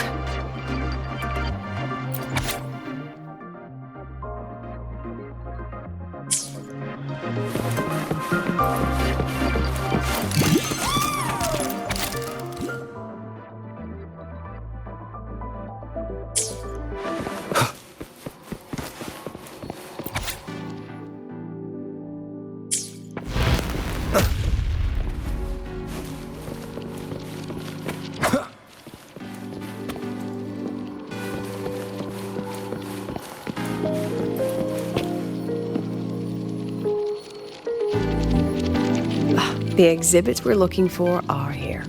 The exhibits we're looking for are here.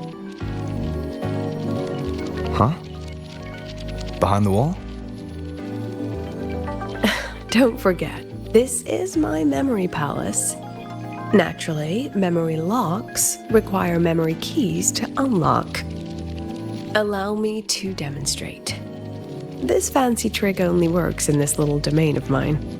Huh? Behind the wall? Don't forget, this is my memory palace. Naturally, memory locks require memory keys to unlock. Allow me to demonstrate. This fancy trick only works in this little domain of mine.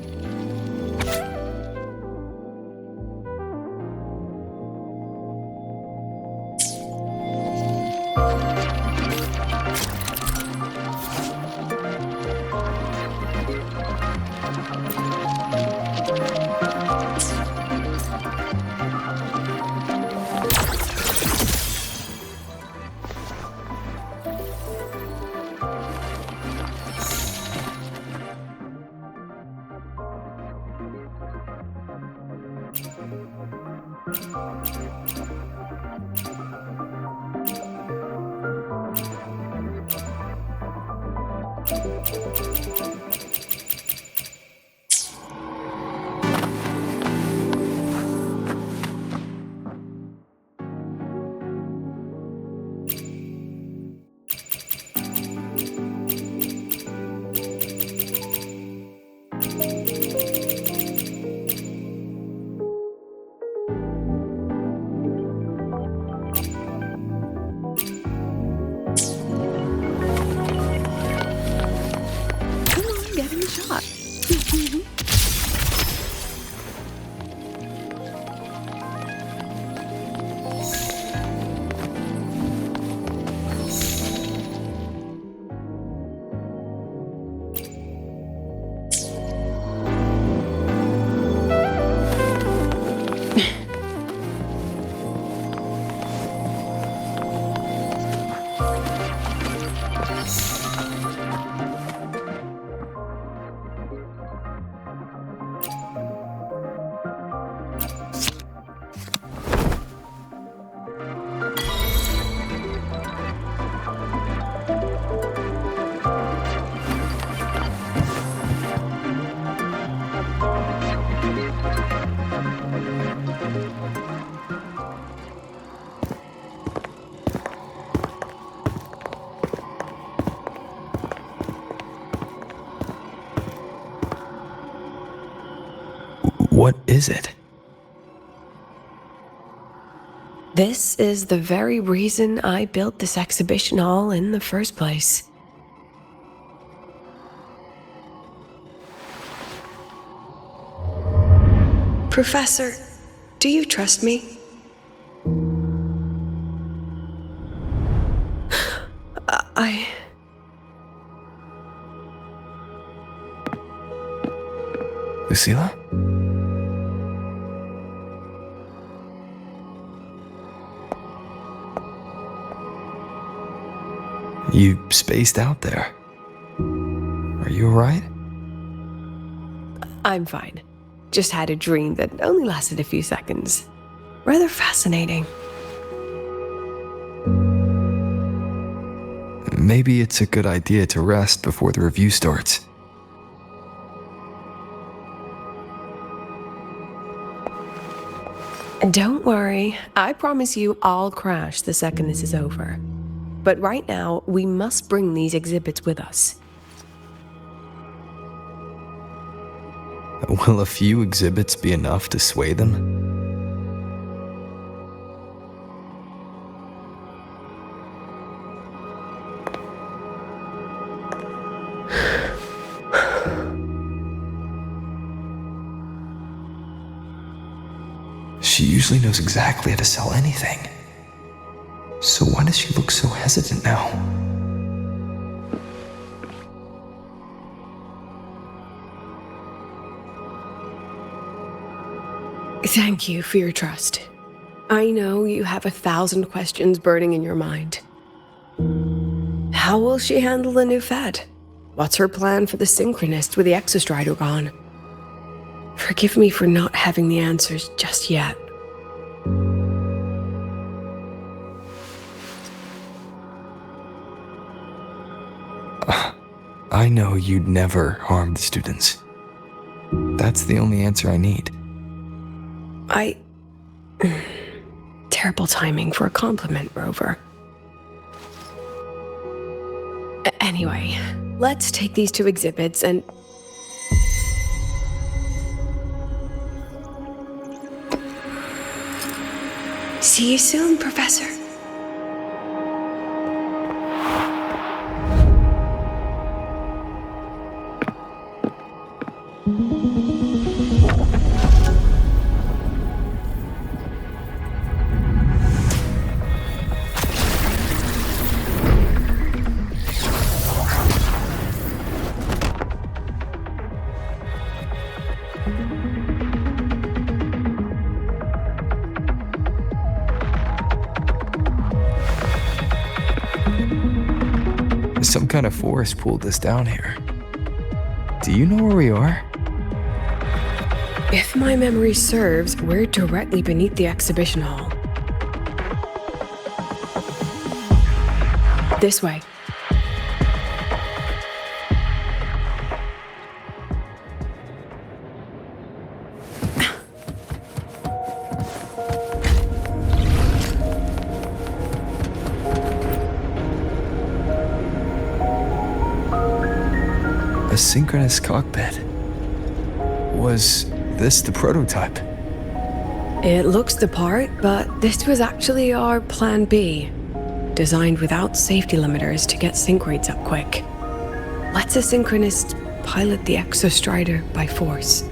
What is it? This is the very reason I built this exhibition hall in the first place. Professor, do you trust me? Lucilla? You spaced out there. Are you alright? I'm fine. Just had a dream that only lasted a few seconds. Rather fascinating. Maybe it's a good idea to rest before the review starts. Don't worry, I promise you I'll crash the second this is over. But right now, we must bring these exhibits with us. Will a few exhibits be enough to sway them? She usually knows exactly how to sell anything. So why does she look so hesitant now? Thank you for your trust. I know you have 1,000 questions burning in your mind. How will she handle the new fad? What's her plan for the Synchronist with the Exostrider gone? Forgive me for not having the answers just yet. I know you'd never harm the students. That's the only answer I need. Terrible timing for a compliment, Rover. Anyway, let's take these two exhibits and... See you soon, Professor. Some kind of force pulled us down here. Do you know where we are? If my memory serves, we're directly beneath the exhibition hall. This way. A synchronous cockpit. Was this the prototype? It looks the part, but this was actually our Plan B. Designed without safety limiters to get sync rates up quick. Lets a synchronist pilot the Exostrider by force.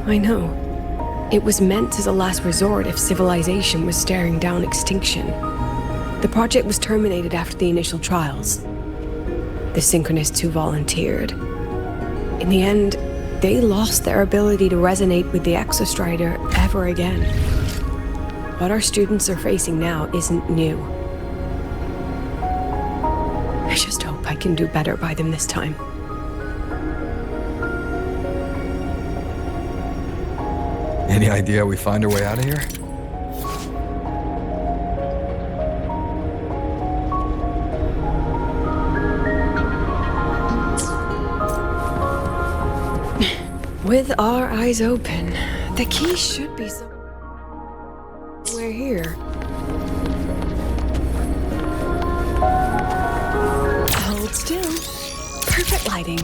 I know. It was meant as a last resort if civilization was staring down extinction. The project was terminated after the initial trials. The synchronists who volunteered. In the end, they lost their ability to resonate with the Exostrider ever again. What our students are facing now isn't new. I just hope I can do better by them this time. Any idea how we find our way out of here? With our eyes open, the key should be somewhere here. Hold still. Perfect lighting.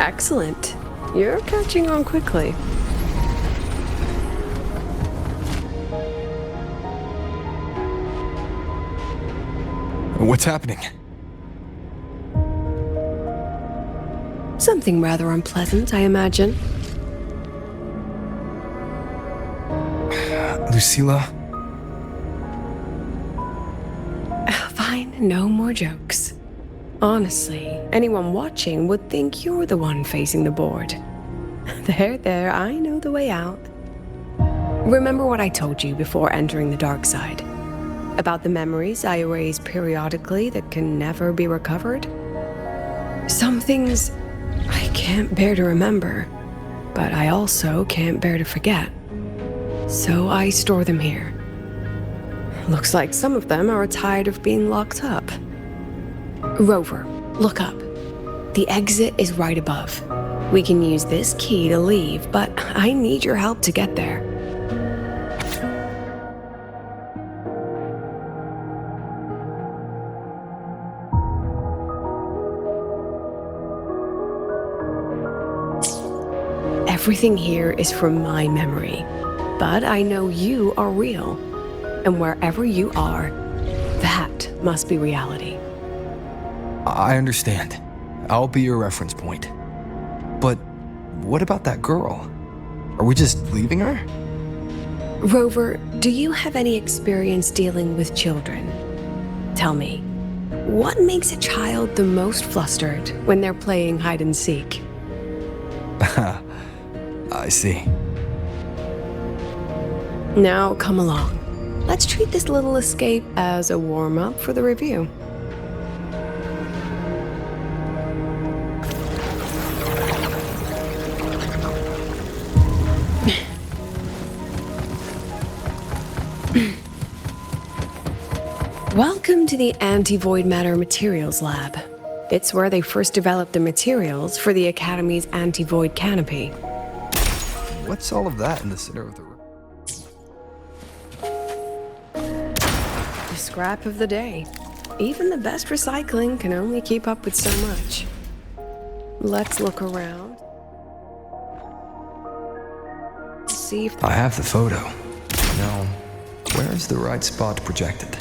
Excellent. You're catching on quickly. What's happening? Something rather unpleasant, I imagine. Lucilla? Fine, no more jokes. Honestly, anyone watching would think you're the one facing the board. There, I know the way out. Remember what I told you before entering the dark side? About the memories I erase periodically that can never be recovered? Some things I can't bear to remember, but I also can't bear to forget. So I store them here. Looks like some of them are tired of being locked up. Rover, look up. The exit is right above. We can use this key to leave, but I need your help to get there. Everything here is from my memory, but I know you are real. And wherever you are, that must be reality. I understand. I'll be your reference point. But what about that girl? Are we just leaving her? Rover, do you have any experience dealing with children? Tell me, what makes a child the most flustered when they're playing hide and seek? I see. Now come along. Let's treat this little escape as a warm-up for the review. Welcome to the Anti-Void Matter Materials Lab. It's where they first developed the materials for the Academy's anti-void canopy. What's all of that in the center of the room? The scrap of the day. Even the best recycling can only keep up with so much. Let's look around. See if I have the photo. Now, where is the right spot projected?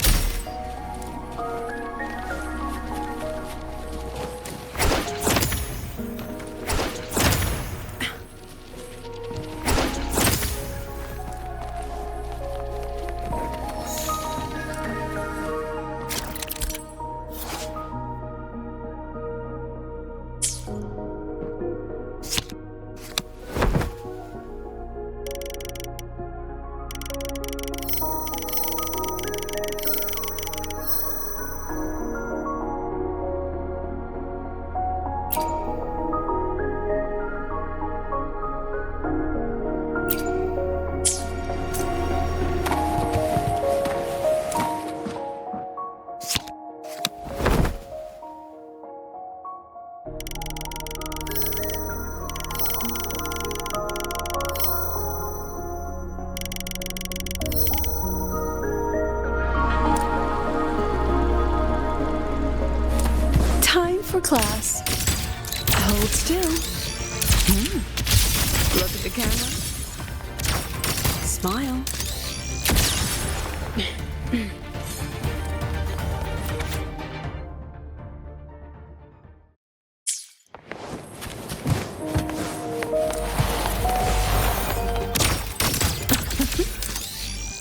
for class. Hold still. Look at the camera. Smile.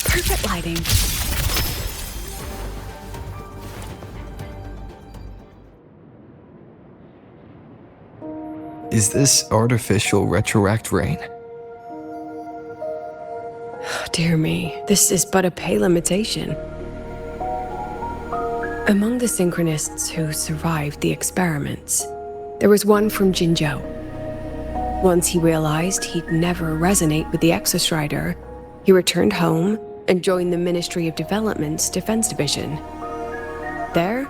Perfect lighting. Is this artificial retroact rain? Dear me, this is but a pale imitation. Among the synchronists who survived the experiments, there was one from Jinzhou. Once he realized he'd never resonate with the Exostrider, he returned home and joined the Ministry of Development's Defense Division. There,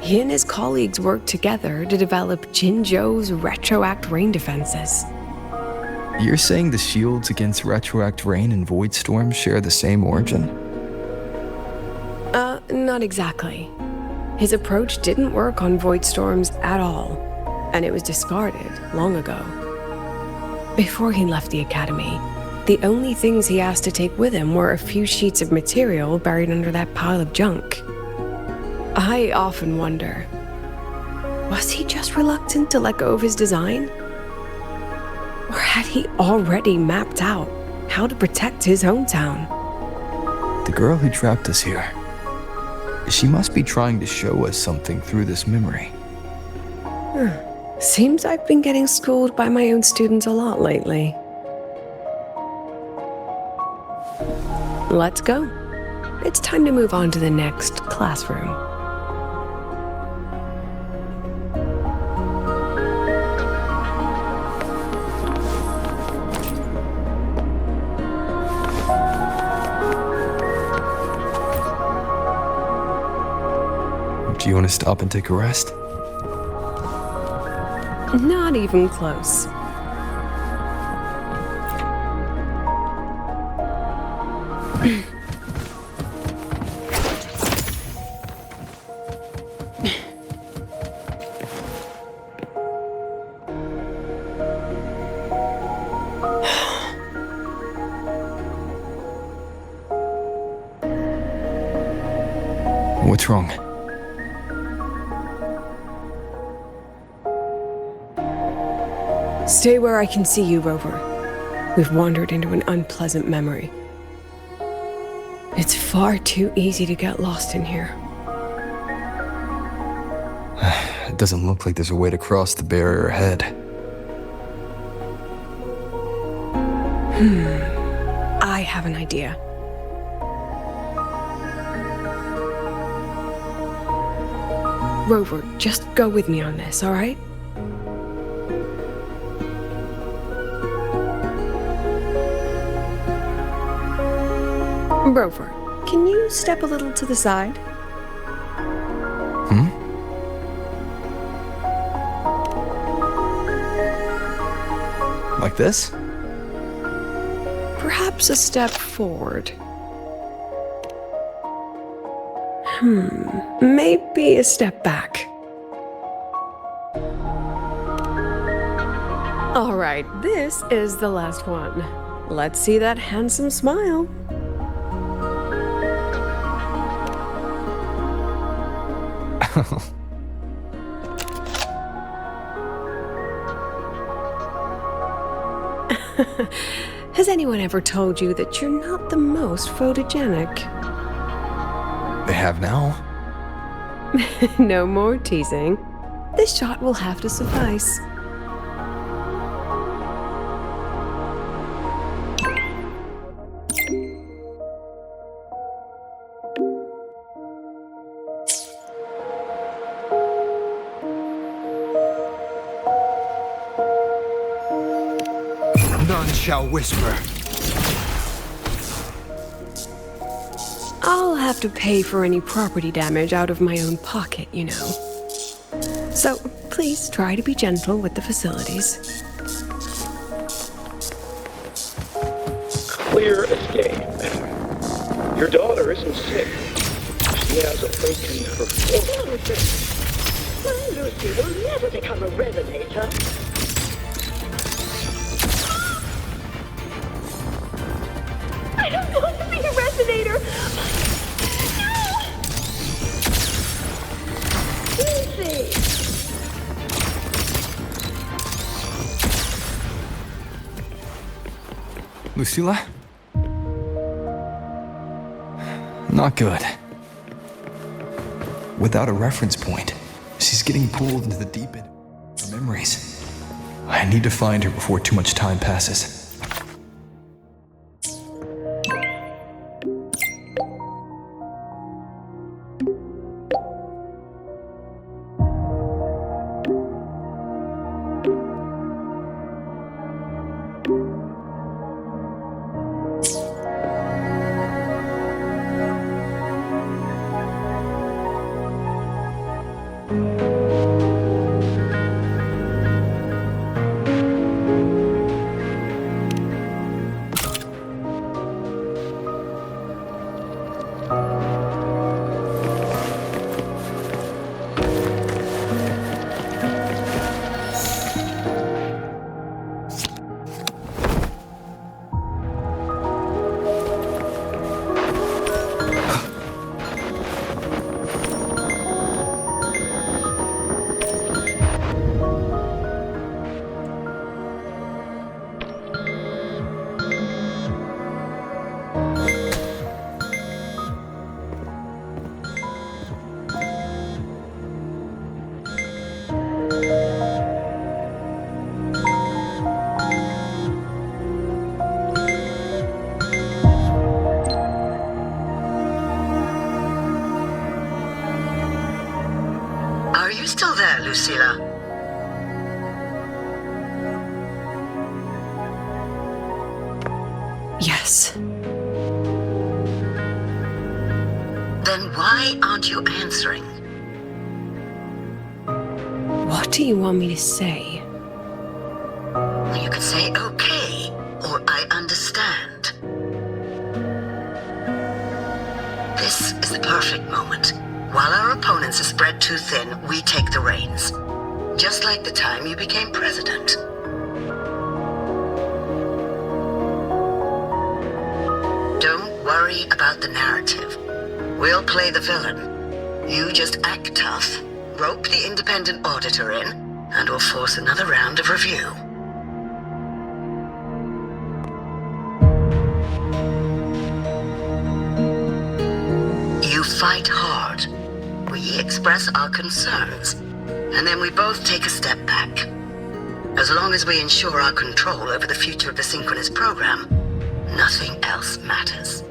he and his colleagues worked together to develop Jinzhou's retroact rain defenses. You're saying the shields against retroact rain and void storms share the same origin? Not exactly. His approach didn't work on void storms at all, and it was discarded long ago. Before he left the academy, the only things he asked to take with him were a few sheets of material buried under that pile of junk. I often wonder, was he just reluctant to let go of his design? Or had he already mapped out how to protect his hometown? The girl who trapped us here, she must be trying to show us something through this memory. Seems I've been getting schooled by my own students a lot lately. Let's go. It's time to move on to the next classroom. Do you want to stop and take a rest? Not even close. What's wrong? Stay where I can see you, Rover. We've wandered into an unpleasant memory. It's far too easy to get lost in here. It doesn't look like there's a way to cross the barrier ahead. I have an idea. Rover, just go with me on this, all right? Rover, can you step a little to the side? Like this? Perhaps a step forward. Maybe a step back. All right, this is the last one. Let's see that handsome smile. Has anyone ever told you that you're not the most photogenic? They have now. No more teasing. This shot will have to suffice. None shall whisper. I'll have to pay for any property damage out of my own pocket, you know. So please try to be gentle with the facilities. Clear as day, ma'am. Your daughter isn't sick. She has awakened her force. My Lucy will never become a resonator. I don't want to be a resonator! No! Lucy! Lucilla? Not good. Without a reference point, she's getting pulled into the deep end of her memories. I need to find her before too much time passes. Are you still there, Lucilla? Yes. Then why aren't you answering? What do you want me to say? You could say okay, or I understand. This is the perfect moment. While our opponents are spread too thin, we take the reins. Just like the time you became president. Don't worry about the narrative. We'll play the villain. You just act tough, rope the independent auditor in, and we'll force another round of review. You fight hard. We express our concerns, and then we both take a step back. As long as we ensure our control over the future of the synchronous program, nothing else matters.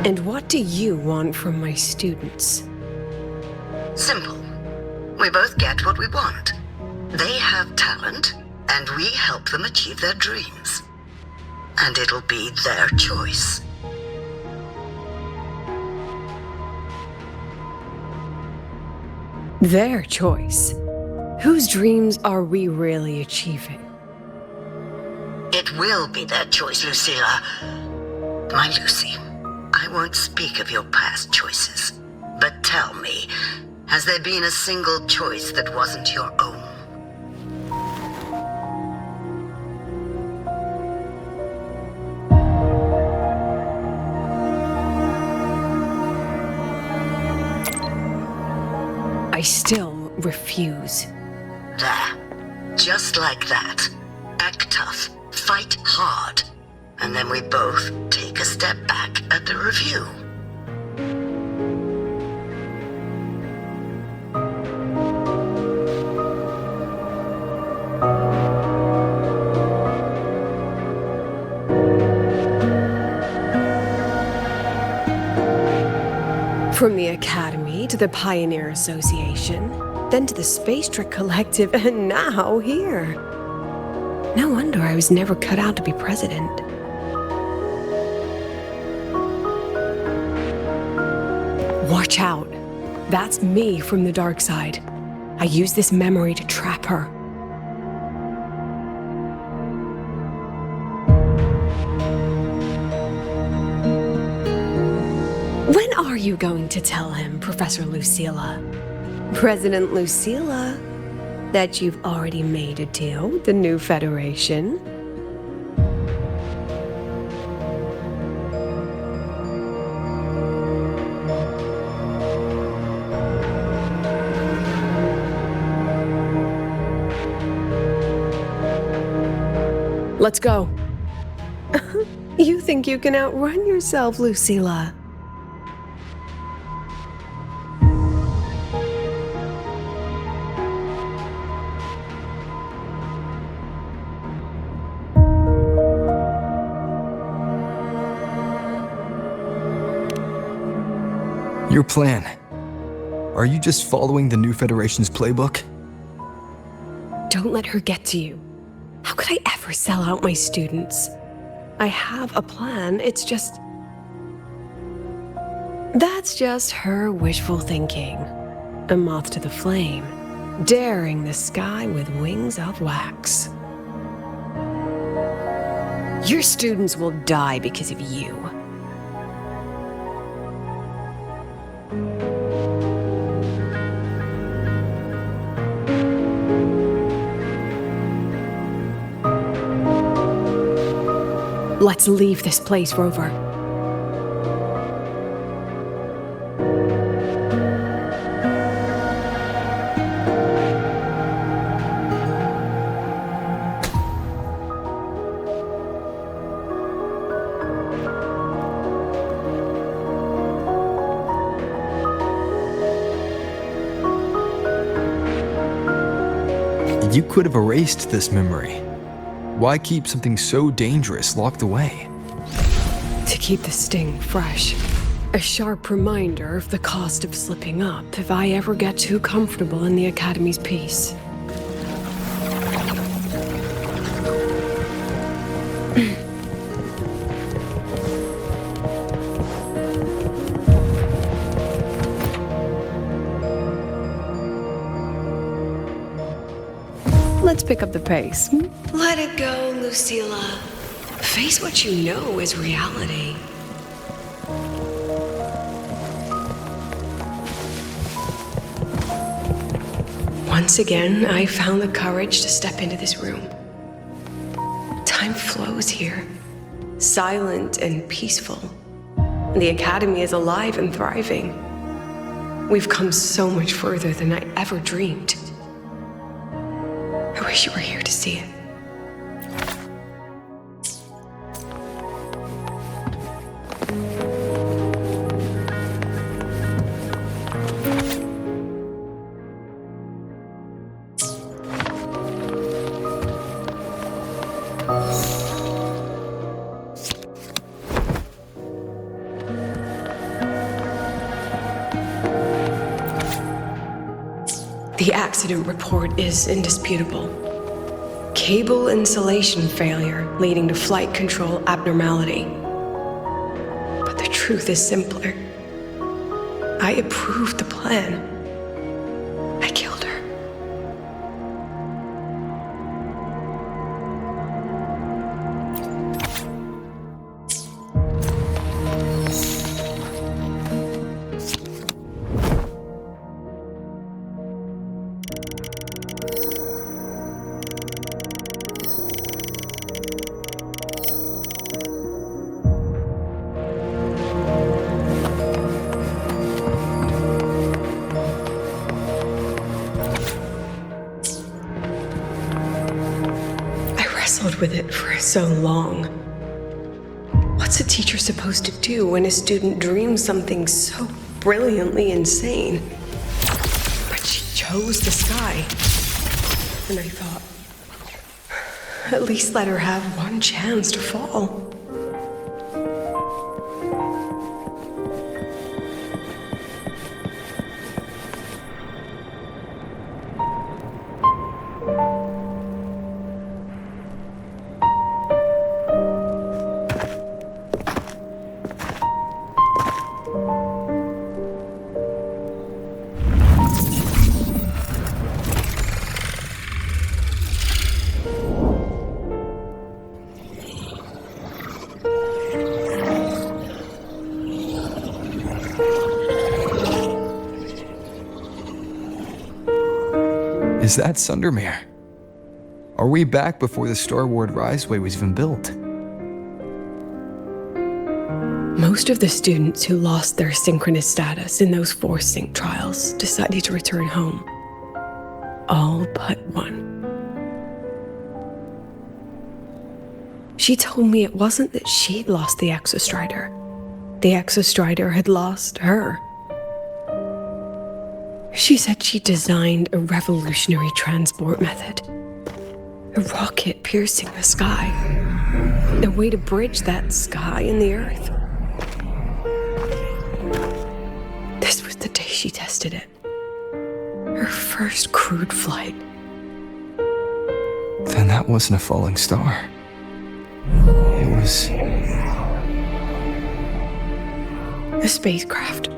And what do you want from my students? Simple. We both get what we want. They have talent, and we help them achieve their dreams. And it'll be their choice. Their choice. Whose dreams are we really achieving? It will be their choice, Lucilla. My Lucy, I won't speak of your past choices. But tell me, has there been a single choice that wasn't your own? I still refuse. There. Just like that. Act tough. Fight hard. And then we both take a step back at the review. From the Academy to the Pioneer Association, then to the Space Trek Collective, and now here. No wonder I was never cut out to be president. Watch out. That's me from the dark side. I use this memory to trap her. When are you going to tell him, Professor Lucilla? President Lucilla, that you've already made a deal with the new Federation? Let's go. You think you can outrun yourself, Lucilla? Your plan. Are you just following the new Federation's playbook? Don't let her get to you. How could I ever sell out my students? I have a plan, it's just... That's just her wishful thinking. A moth to the flame, daring the sky with wings of wax. Your students will die because of you. Let's leave this place, Rover. You could have erased this memory. Why keep something so dangerous locked away? To keep the sting fresh. A sharp reminder of the cost of slipping up if I ever get too comfortable in the Academy's peace. Let's pick up the pace. Let it go, Lucilla. Face what you know is reality. Once again, I found the courage to step into this room. Time flows here, silent and peaceful. The Academy is alive and thriving. We've come so much further than I ever dreamed. I wish you were here to see it. The accident report is indisputable. Cable insulation failure leading to flight control abnormality. But the truth is simpler. I approved the plan. wrestled with it for so long. What's a teacher supposed to do when a student dreams something so brilliantly insane? But she chose the sky. And I thought, at least let her have one chance to fall. Is that Sundermere? Are we back before the Star Ward Riseway was even built? Most of the students who lost their synchronous status in those force sync trials decided to return home. All but one. She told me it wasn't that she'd lost the Exostrider. The Exostrider had lost her. She said she designed a revolutionary transport method. A rocket piercing the sky. A way to bridge that sky and the earth. This was the day she tested it. Her first crewed flight. Then that wasn't a falling star. It was... a spacecraft.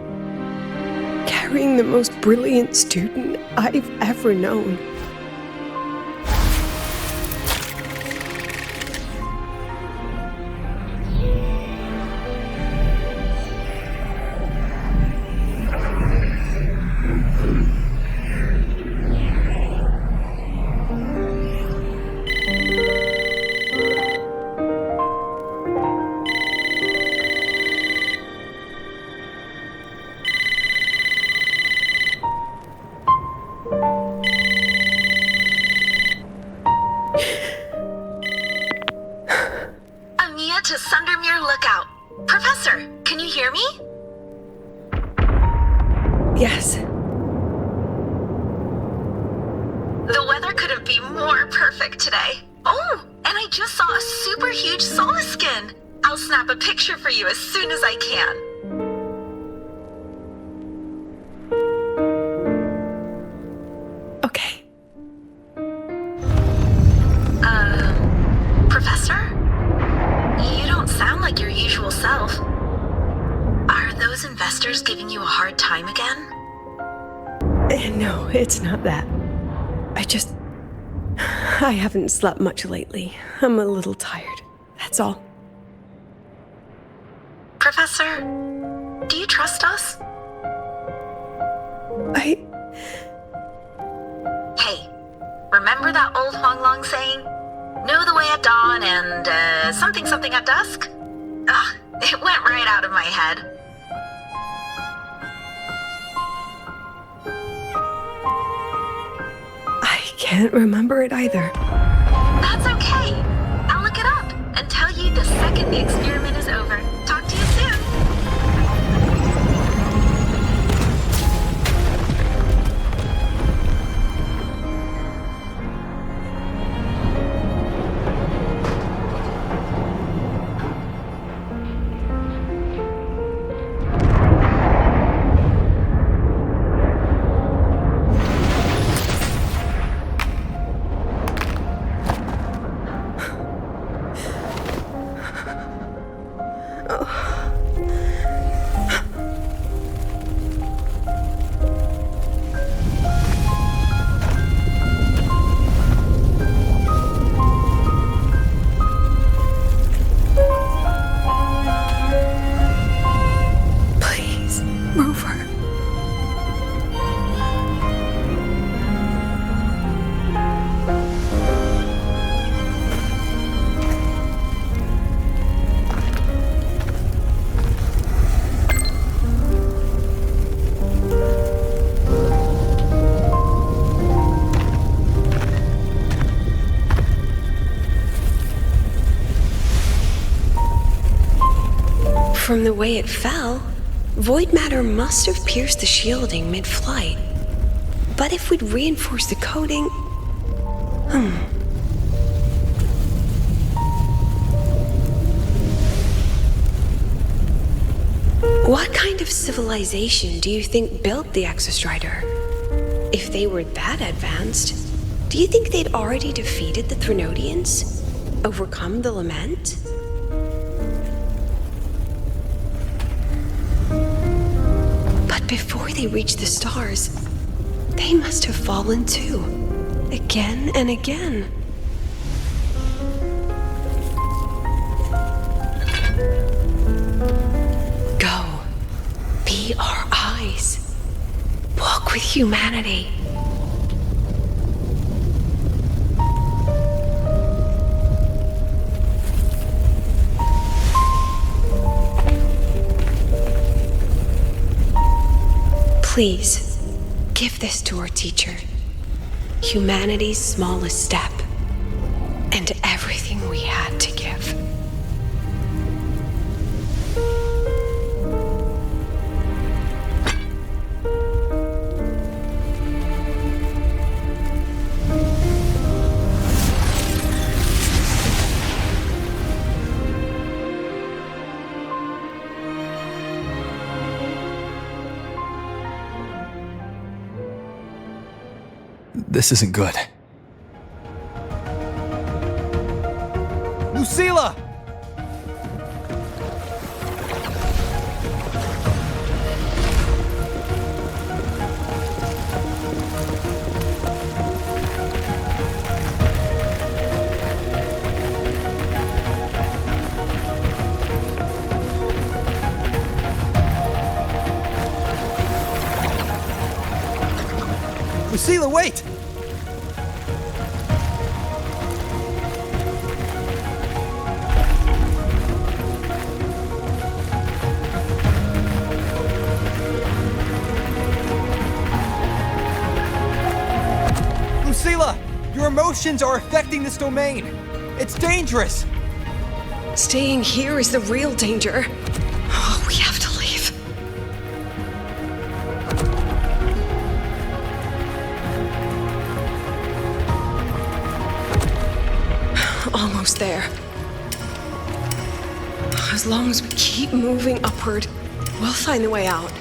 Carrying the most brilliant student I've ever known. To Sundermere Lookout. Professor, can you hear me? Yes. The weather couldn't be more perfect today. Oh, and I just saw a super huge solaskin. I'll snap a picture for you as soon as I can. Okay. Professor? You don't sound like your usual self. Are those investors giving you a hard time again? No, it's not that. I haven't slept much lately. I'm a little tired. That's all. Professor, do you trust us? Hey, remember that old Huanglong saying? Know the way at dawn and, something at dusk? Ugh, it went right out of my head. I can't remember it either. That's okay. I'll look it up and tell you the second the experiment is over. Talk to you soon. From the way it fell, void matter must have pierced the shielding mid-flight. But if we'd reinforced the coating... What kind of civilization do you think built the Exostrider? If they were that advanced, do you think they'd already defeated the Threnodians? Overcome the Lament? But before they reached the stars, they must have fallen too, again and again. Go. Be our eyes. Walk with humanity. Please, give this to our teacher. Humanity's smallest step, and everything we had to give. This isn't good. Lucilla! Lucilla, wait! Lucilla, your emotions are affecting this domain. It's dangerous. Staying here is the real danger. Oh, we have to leave. Almost there. As long as we keep moving upward, we'll find the way out.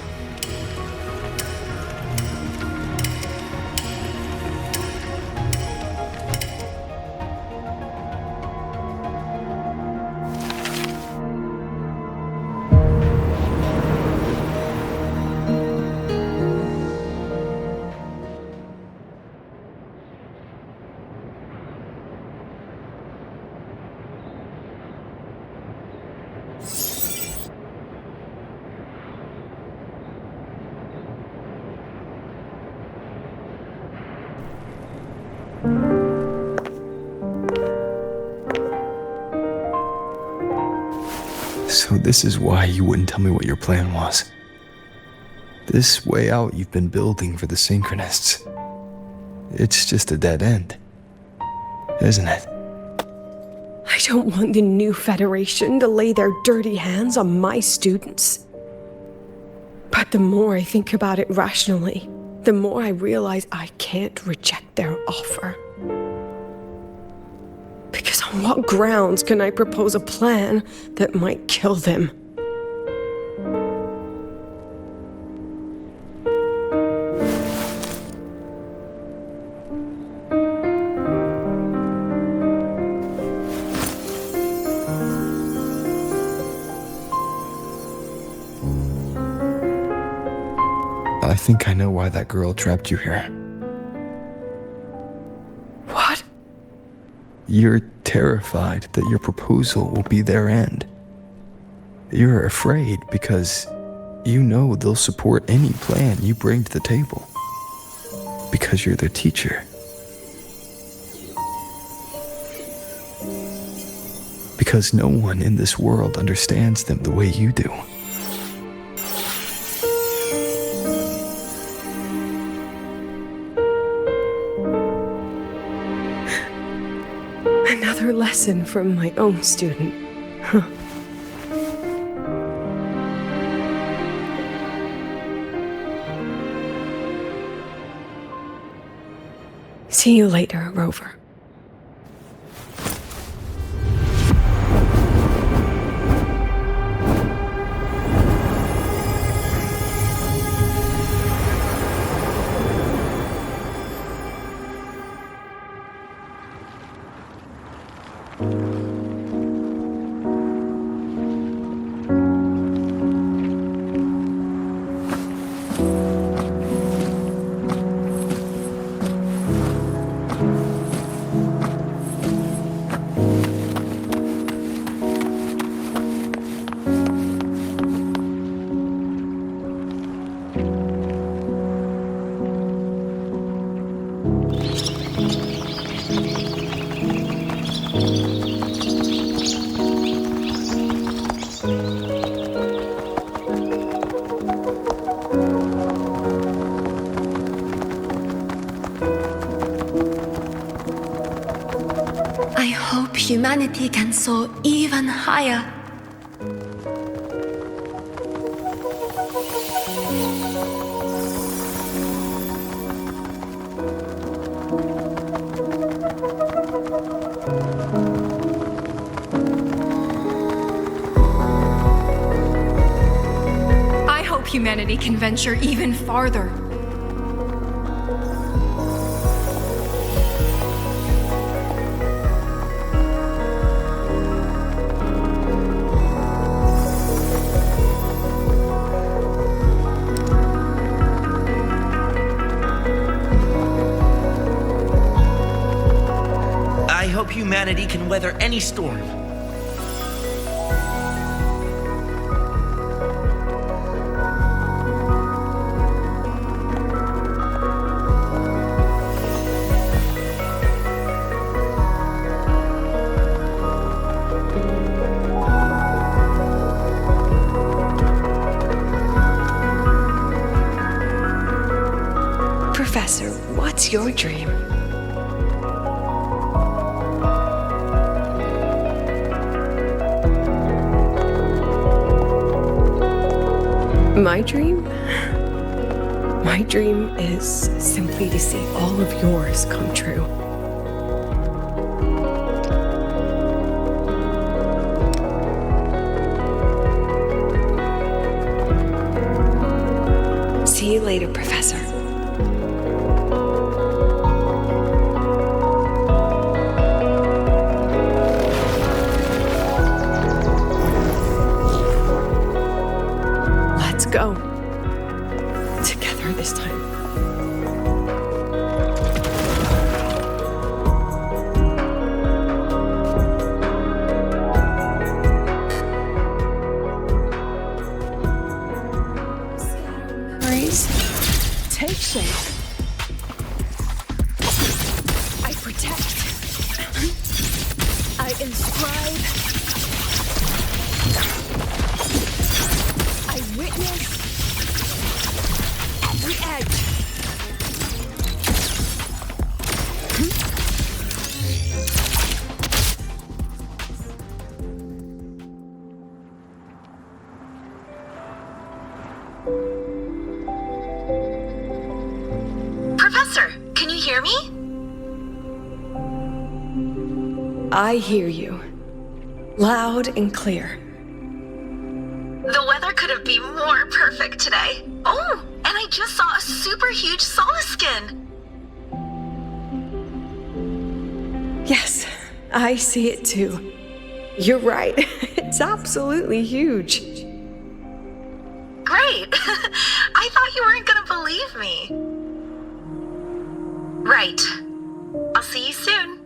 So this is why you wouldn't tell me what your plan was. This way out you've been building for the Synchronists. It's just a dead end, isn't it? I don't want the new Federation to lay their dirty hands on my students. But the more I think about it rationally, the more I realize I can't reject their offer. Because on what grounds can I propose a plan that might kill them? I think I know why that girl trapped you here. What? You're terrified that your proposal will be their end. You're afraid because you know they'll support any plan you bring to the table. Because you're their teacher. Because no one in this world understands them the way you do. Another lesson from my own student. Huh. See you later, Rover. I hope humanity can soar even higher. I hope humanity can venture even farther. I hope humanity can weather any storm. Professor, what's your dream? My dream? My dream is simply to see all of yours come true. See you later, Professor. Let's go. Together this time. Memories take shape. I protect. I inscribe. I witness. The edge. Professor, can you hear me? I hear you. Loud and clear. The weather couldn't be more perfect today. Oh, and I just saw a super huge solaskin. Yes, I see it too. You're right. It's absolutely huge. Great. I thought you weren't gonna believe me. Right. I'll see you soon.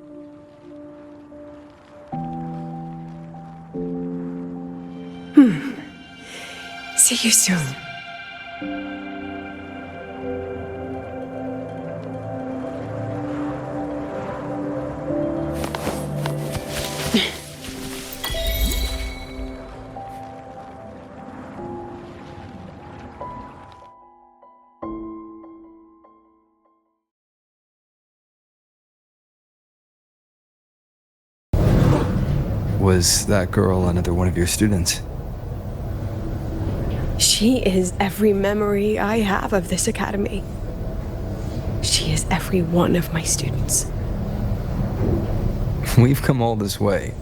See you soon. Was that girl another one of your students? She is every memory I have of this academy. She She is every one of my students. We've come all this way,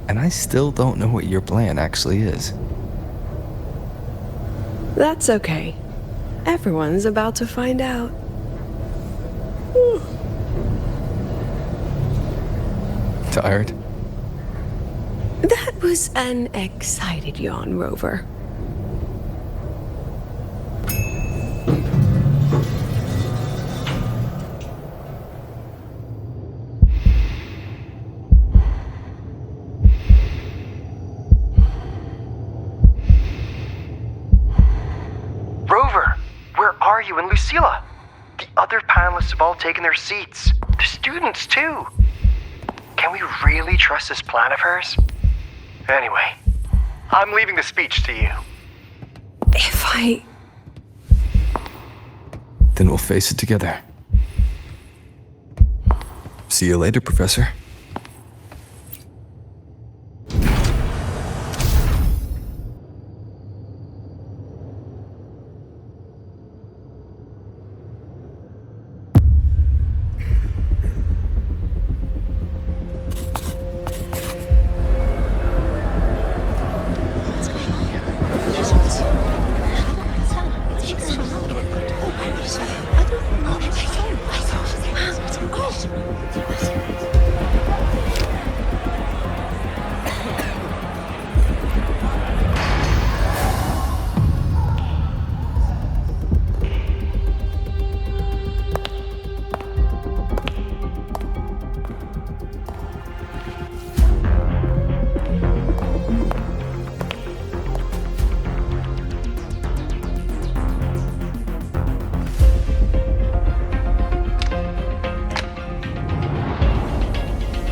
and I still don't know what your plan actually is. That's okay. Everyone's about to find out. Tired? That was an excited yawn, Rover. Rover, where are you and Lucilla? The other panelists have all taken their seats. The students, too. Can we really trust this plan of hers? Anyway, I'm leaving the speech to you. If I... Then we'll face it together. See you later, Professor.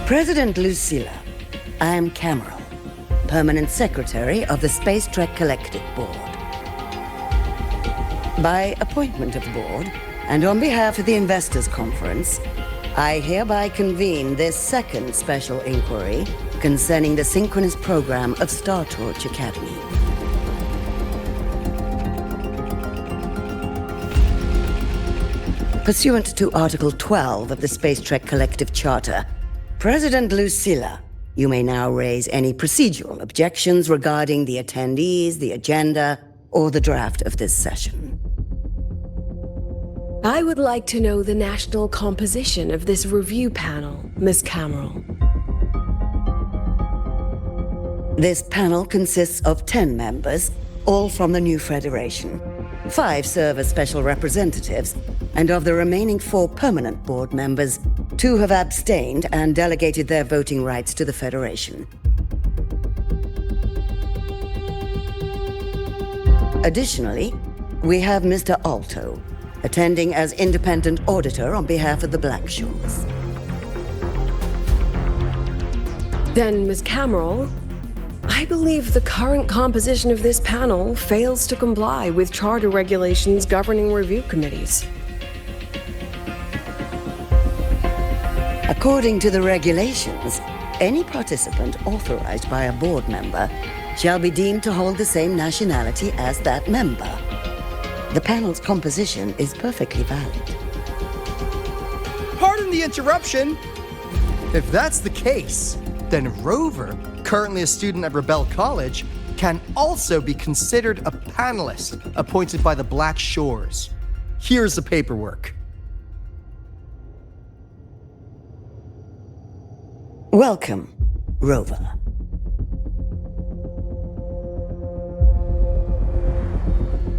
President Lucilla, I am Cameron, Permanent Secretary of the Space Trek Collective Board. By appointment of the Board, and on behalf of the Investors Conference, I hereby convene this second special inquiry concerning the synchronous program of Star Torch Academy. Pursuant to Article 12 of the Space Trek Collective Charter, President Lucilla, you may now raise any procedural objections regarding the attendees, the agenda, or the draft of this session. I would like to know the national composition of this review panel, Miss Cameron. This panel consists of 10 members, all from the new Federation. 5 serve as special representatives, and of the remaining 4 permanent board members, 2 have abstained and delegated their voting rights to the Federation. Additionally, we have Mr. Alto, attending as independent auditor on behalf of the Blackshores. Then, Ms. Cameron, I believe the current composition of this panel fails to comply with charter regulations governing review committees. According to the regulations, any participant authorized by a board member shall be deemed to hold the same nationality as that member. The panel's composition is perfectly valid. Pardon the interruption. If that's the case, then Rover, currently a student at Rebel College, can also be considered a panelist appointed by the Black Shores. Here's the paperwork. Welcome, Rover.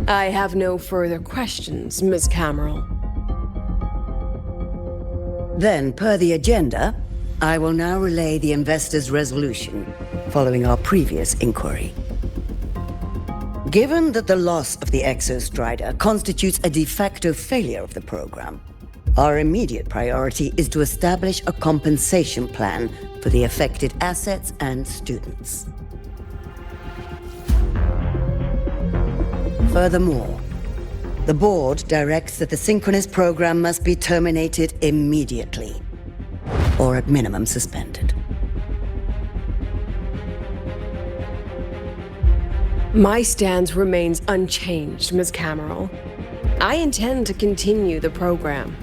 I have no further questions, Ms. Cameron. Then, per the agenda, I will now relay the investors' resolution following our previous inquiry. Given that the loss of the Exostrider constitutes a de facto failure of the program, our immediate priority is to establish a compensation plan for the affected assets and students. Furthermore, the board directs that the synchronous program must be terminated immediately, or at minimum suspended. My stance remains unchanged, Ms. Cameron. I intend to continue the program.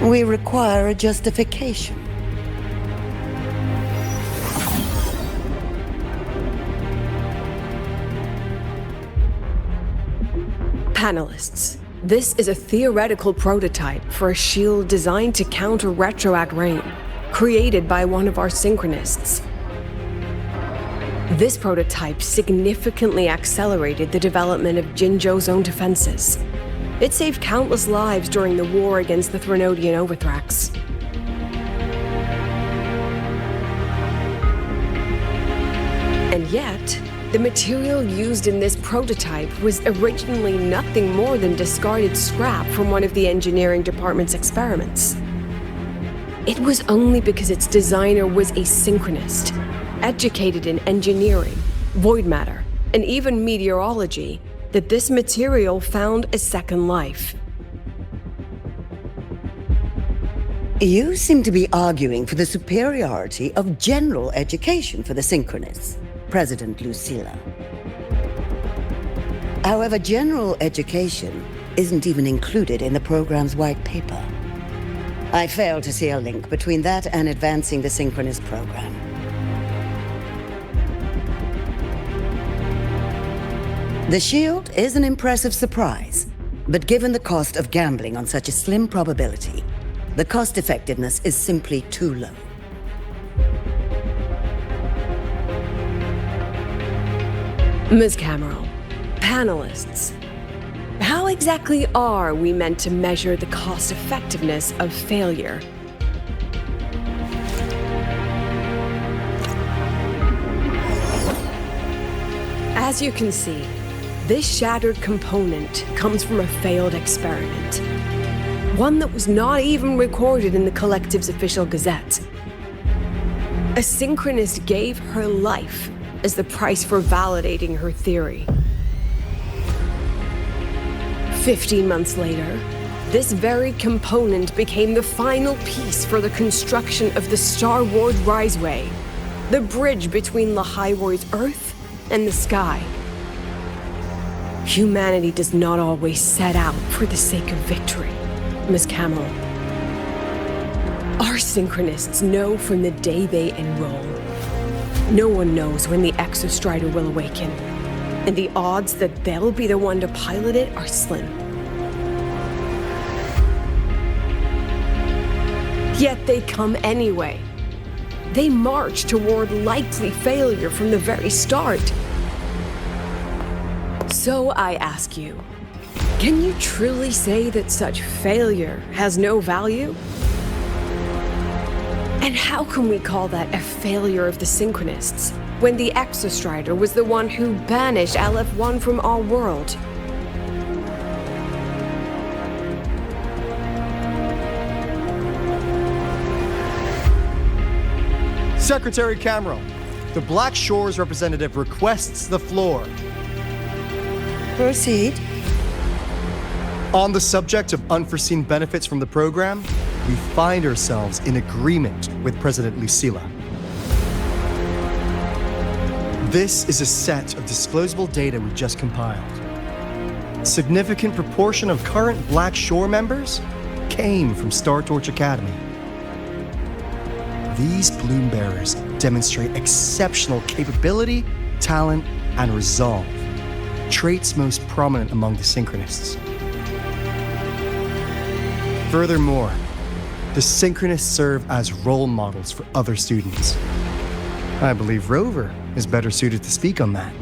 We require a justification. Panelists, this is a theoretical prototype for a shield designed to counter retroact rain, created by one of our synchronists. This prototype significantly accelerated the development of Jinzhou's own defenses. It saved countless lives during the war against the Threnodian Overthrax. And yet, the material used in this prototype was originally nothing more than discarded scrap from one of the engineering department's experiments. It was only because its designer was a synchronist, educated in engineering, void matter, and even meteorology, that this material found a second life. You seem to be arguing for the superiority of general education for the synchronists, President Lucilla. However, general education isn't even included in the program's white paper. I fail to see a link between that and advancing the synchronist program. The shield is an impressive surprise, but given the cost of gambling on such a slim probability, the cost effectiveness is simply too low. Ms. Cameron, panelists, how exactly are we meant to measure the cost effectiveness of failure? As you can see, this shattered component comes from a failed experiment. One that was not even recorded in the Collective's official gazette. A synchronist gave her life as the price for validating her theory. 15 months later, this very component became the final piece for the construction of the Star Ward Riseway, the bridge between Lahaiwoi's Earth and the sky. Humanity does not always set out for the sake of victory, Ms. Camel. Our synchronists know from the day they enroll. No one knows when the Exostrider will awaken, and the odds that they'll be the one to pilot it are slim. Yet they come anyway. They march toward likely failure from the very start. So I ask you, can you truly say that such failure has no value? And how can we call that a failure of the Synchronists, when the Exostrider was the one who banished LF1 from our world? Secretary Cameron, the Black Shores representative requests the floor. Proceed. On the subject of unforeseen benefits from the program, we find ourselves in agreement with President Lucilla. This is a set of disclosable data we just compiled. A significant proportion of current Black Shore members came from Star Torch Academy. These Bloom Bearers demonstrate exceptional capability, talent, and resolve, traits most prominent among the Synchronists. Furthermore, the Synchronists serve as role models for other students. I believe Rover is better suited to speak on that.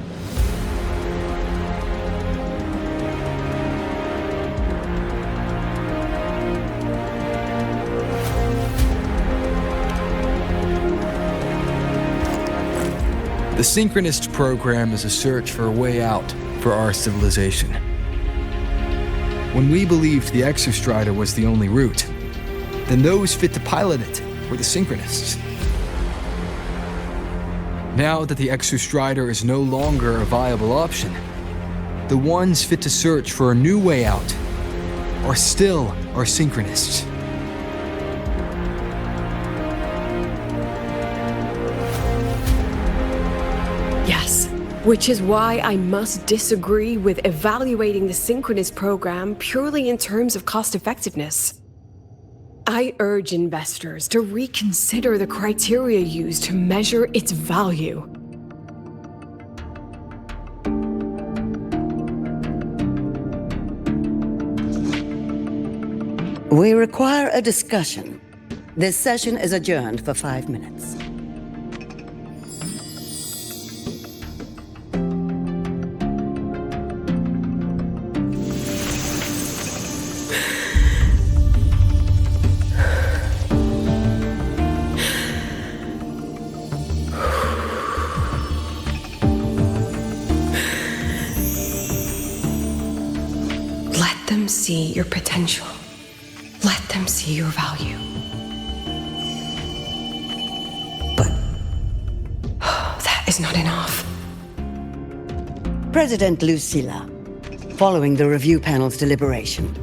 The Synchronist program is a search for a way out for our civilization. When we believed the Exostrider was the only route, then those fit to pilot it were the Synchronists. Now that the Exostrider is no longer a viable option, the ones fit to search for a new way out are still our Synchronists. Yes, which is why I must disagree with evaluating the Synchronist program purely in terms of cost effectiveness. I urge investors to reconsider the criteria used to measure its value. We require a discussion. This session is adjourned for 5 minutes. Let them see your potential. Let them see your value. But that is not enough. President Lucilla, following the review panel's deliberation,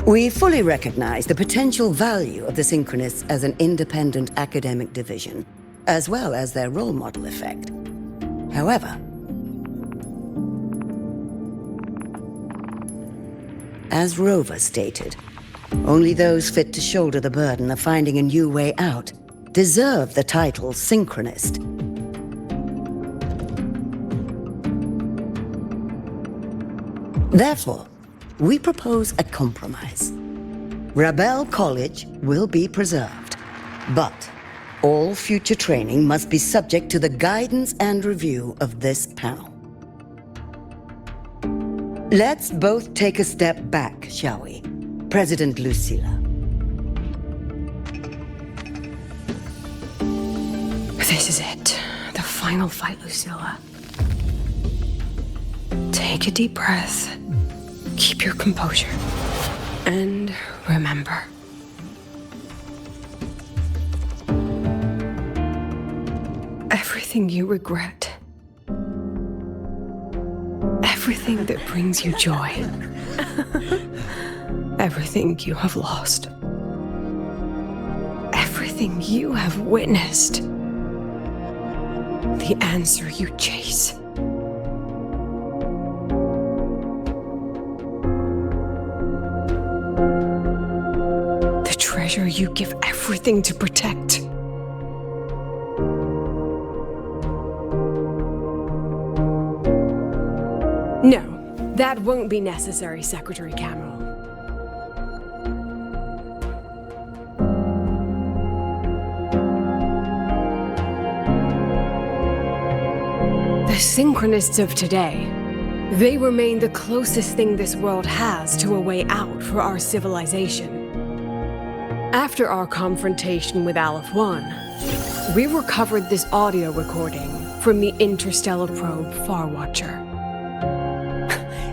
we fully recognize the potential value of the Synchronists as an independent academic division, as well as their role model effect. However, as Rover stated, only those fit to shoulder the burden of finding a new way out deserve the title Synchronist. Therefore, we propose a compromise. Rebel College will be preserved, but all future training must be subject to the guidance and review of this panel. Let's both take a step back, shall we? President Lucilla. This is it. The final fight, Lucilla. Take a deep breath. Keep your composure. And remember. Everything you regret. Everything that brings you joy. Everything you have lost. Everything you have witnessed. The answer you chase. The treasure you give everything to protect. No, that won't be necessary, Secretary Cameron. The Synchronists of today, they remain the closest thing this world has to a way out for our civilization. After our confrontation with Aleph 1, we recovered this audio recording from the interstellar probe Farwatcher.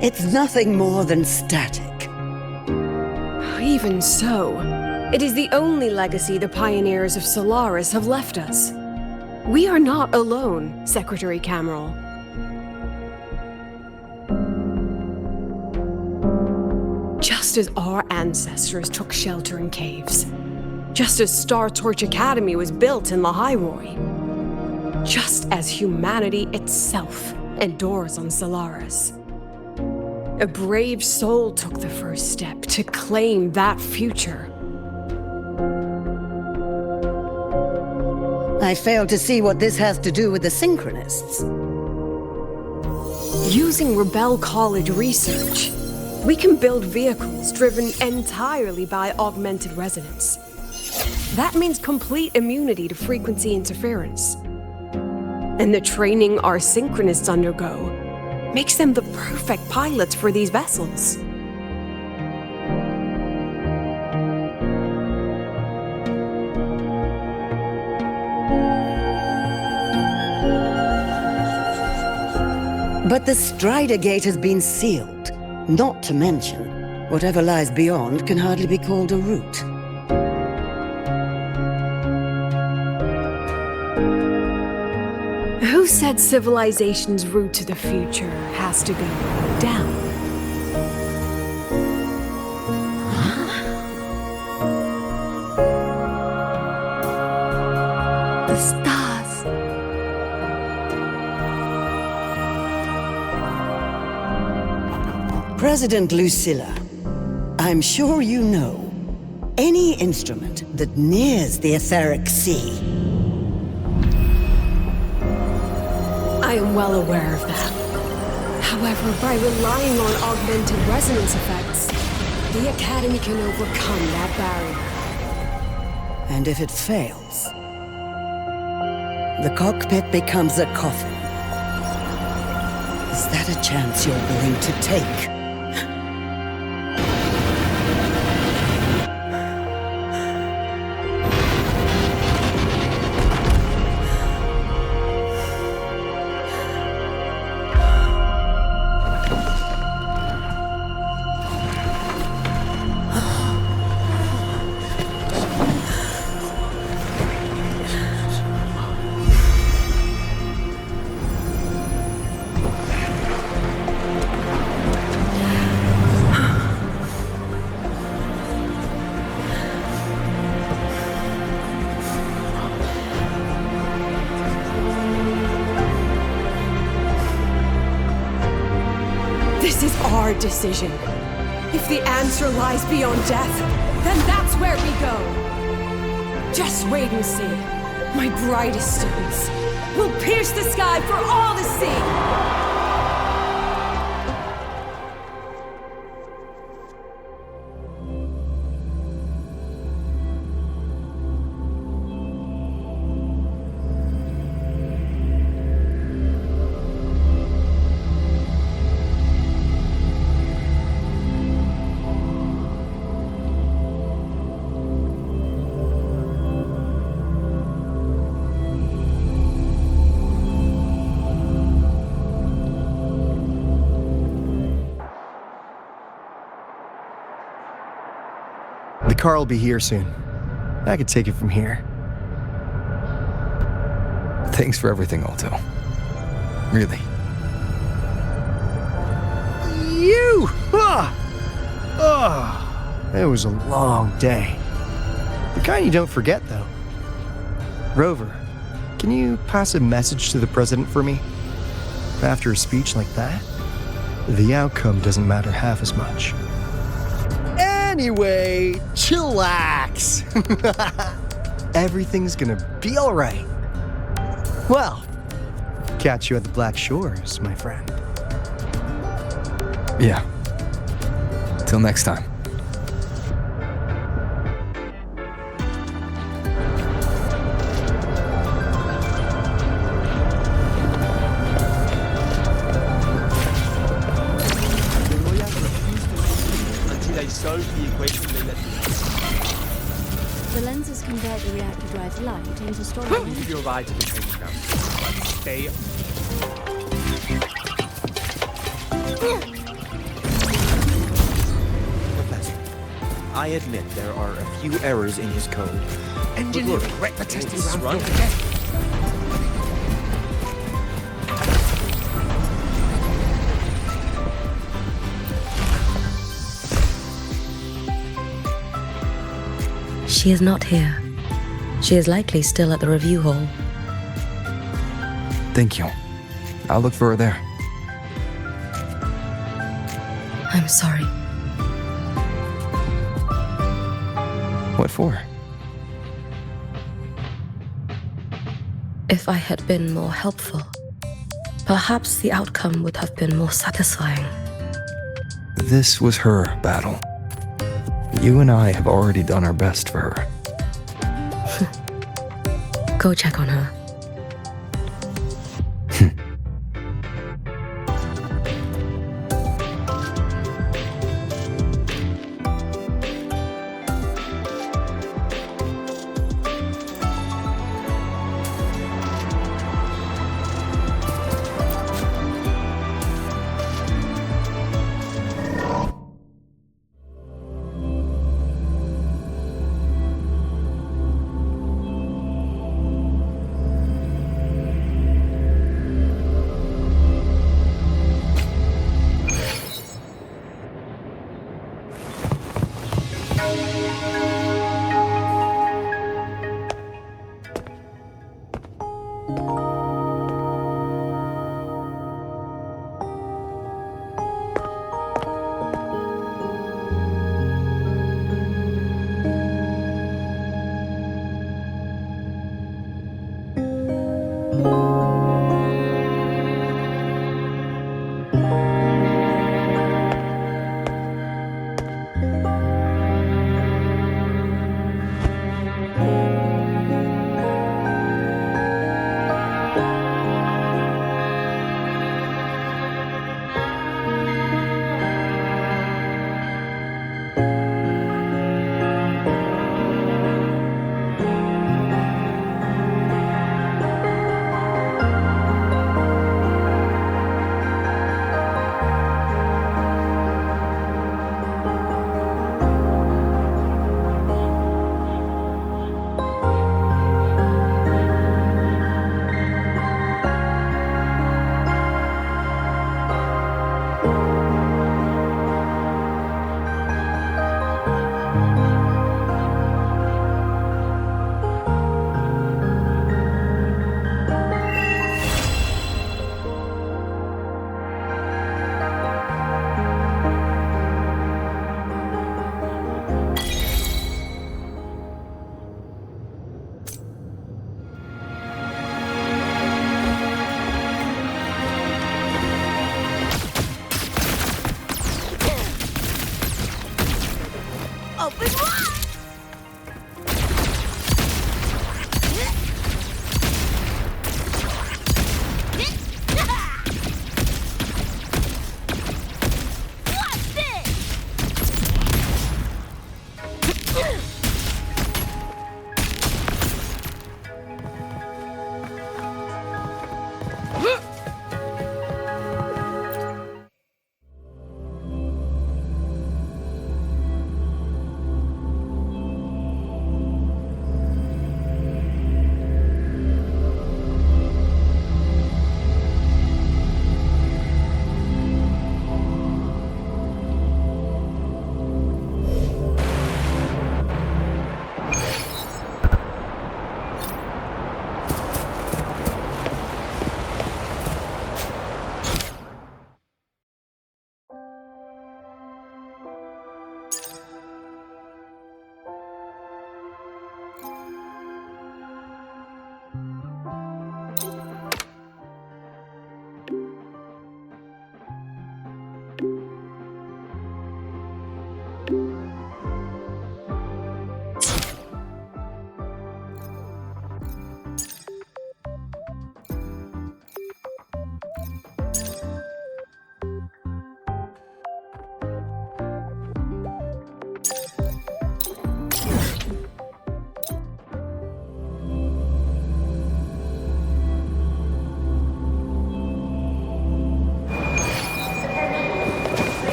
It's nothing more than static. Even so, it is the only legacy the pioneers of Solaris have left us. We are not alone, Secretary Cameron. Just as our ancestors took shelter in caves, just as Star Torch Academy was built in Lahairoi, just as humanity itself endures on Solaris. A brave soul took the first step to claim that future. I fail to see what this has to do with the Synchronists. Using Rebel College research, we can build vehicles driven entirely by augmented resonance. That means complete immunity to frequency interference. And the training our Synchronists undergo makes them the perfect pilots for these vessels. But the Strider Gate has been sealed. Not to mention, whatever lies beyond can hardly be called a route. Who said civilization's route to the future has to go down? The stars. President Lucilla, I'm sure you know, any instrument that nears the etheric sea. I am well aware of that. However, by relying on augmented resonance effects, the Academy can overcome that barrier. And if it fails, the cockpit becomes a coffin. Is that a chance you're willing to take? This is our decision. If the answer lies beyond death, then that's where we go. Just wait and see. My brightest students will pierce the sky for all to see. The car will be here soon. I could take it from here. Thanks for everything, Alto. Really. You! It was a long day. The kind you don't forget, though. Rover, can you pass a message to the president for me? After a speech like that, the outcome doesn't matter half as much. Anyway, chillax. Everything's gonna be all right. Well, catch you at the Black Shores, my friend. Yeah. Till next time. The equation they let me. The lenses convert the reactor drive's light into storage. Let me give you a ride to the training ground. But stay. Professor, I admit there are a few errors in his code. Engineering, But look, the testing it's ground run. floor again. She is not here. She is likely still at the review hall. Thank you. I'll look for her there. I'm sorry. What for? If I had been more helpful, perhaps the outcome would have been more satisfying. This was her battle. You and I have already done our best for her. Go check on her. Open wide! What's this?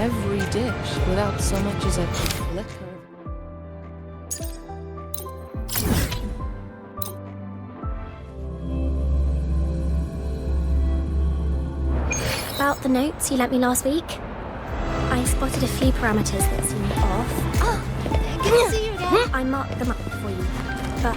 every dish without so much as a flicker. About the notes you lent me last week, I spotted a few parameters that seemed off. Oh, good to see you again. I marked them up for you, but...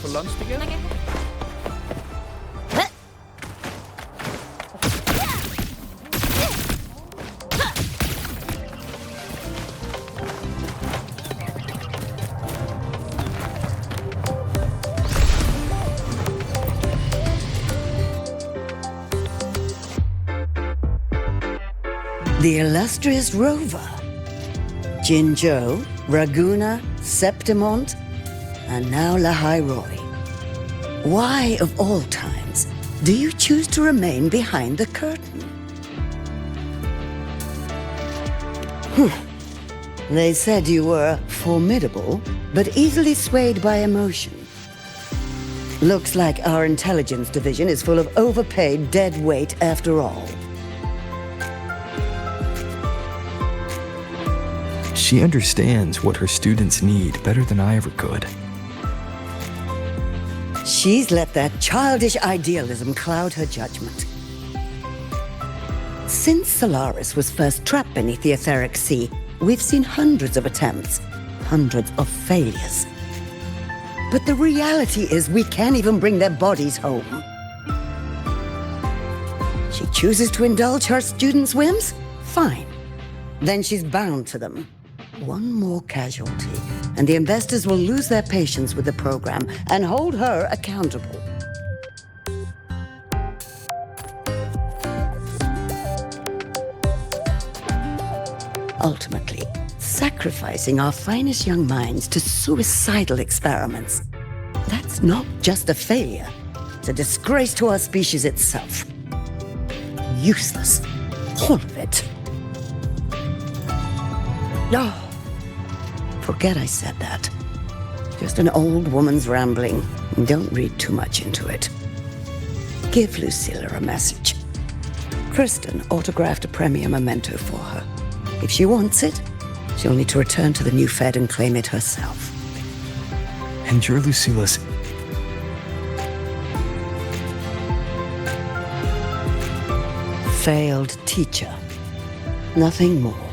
For lunch together? The illustrious rover. Jinzhou, Raguna, Septimont, and now Lahai Roi. Why, of all times, do you choose to remain behind the curtain? They said you were formidable, but easily swayed by emotion. Looks like our intelligence division is full of overpaid dead weight after all. She understands what her students need better than I ever could. She's let that childish idealism cloud her judgment. Since Solaris was first trapped beneath the etheric sea, we've seen hundreds of attempts, hundreds of failures. But the reality is we can't even bring their bodies home. She chooses to indulge her students' whims? Fine. Then she's bound to them. One more casualty, and the investors will lose their patience with the program and hold her accountable. Ultimately, sacrificing our finest young minds to suicidal experiments. That's not just a failure. It's a disgrace to our species itself. Useless. All of it. No. Forget I said that. Just an old woman's rambling. Don't read too much into it. Give Lucilla a message. Kristen autographed a premier memento for her. If she wants it, she'll need to return to the new Fed and claim it herself. And you're Lucilla's... failed teacher. Nothing more.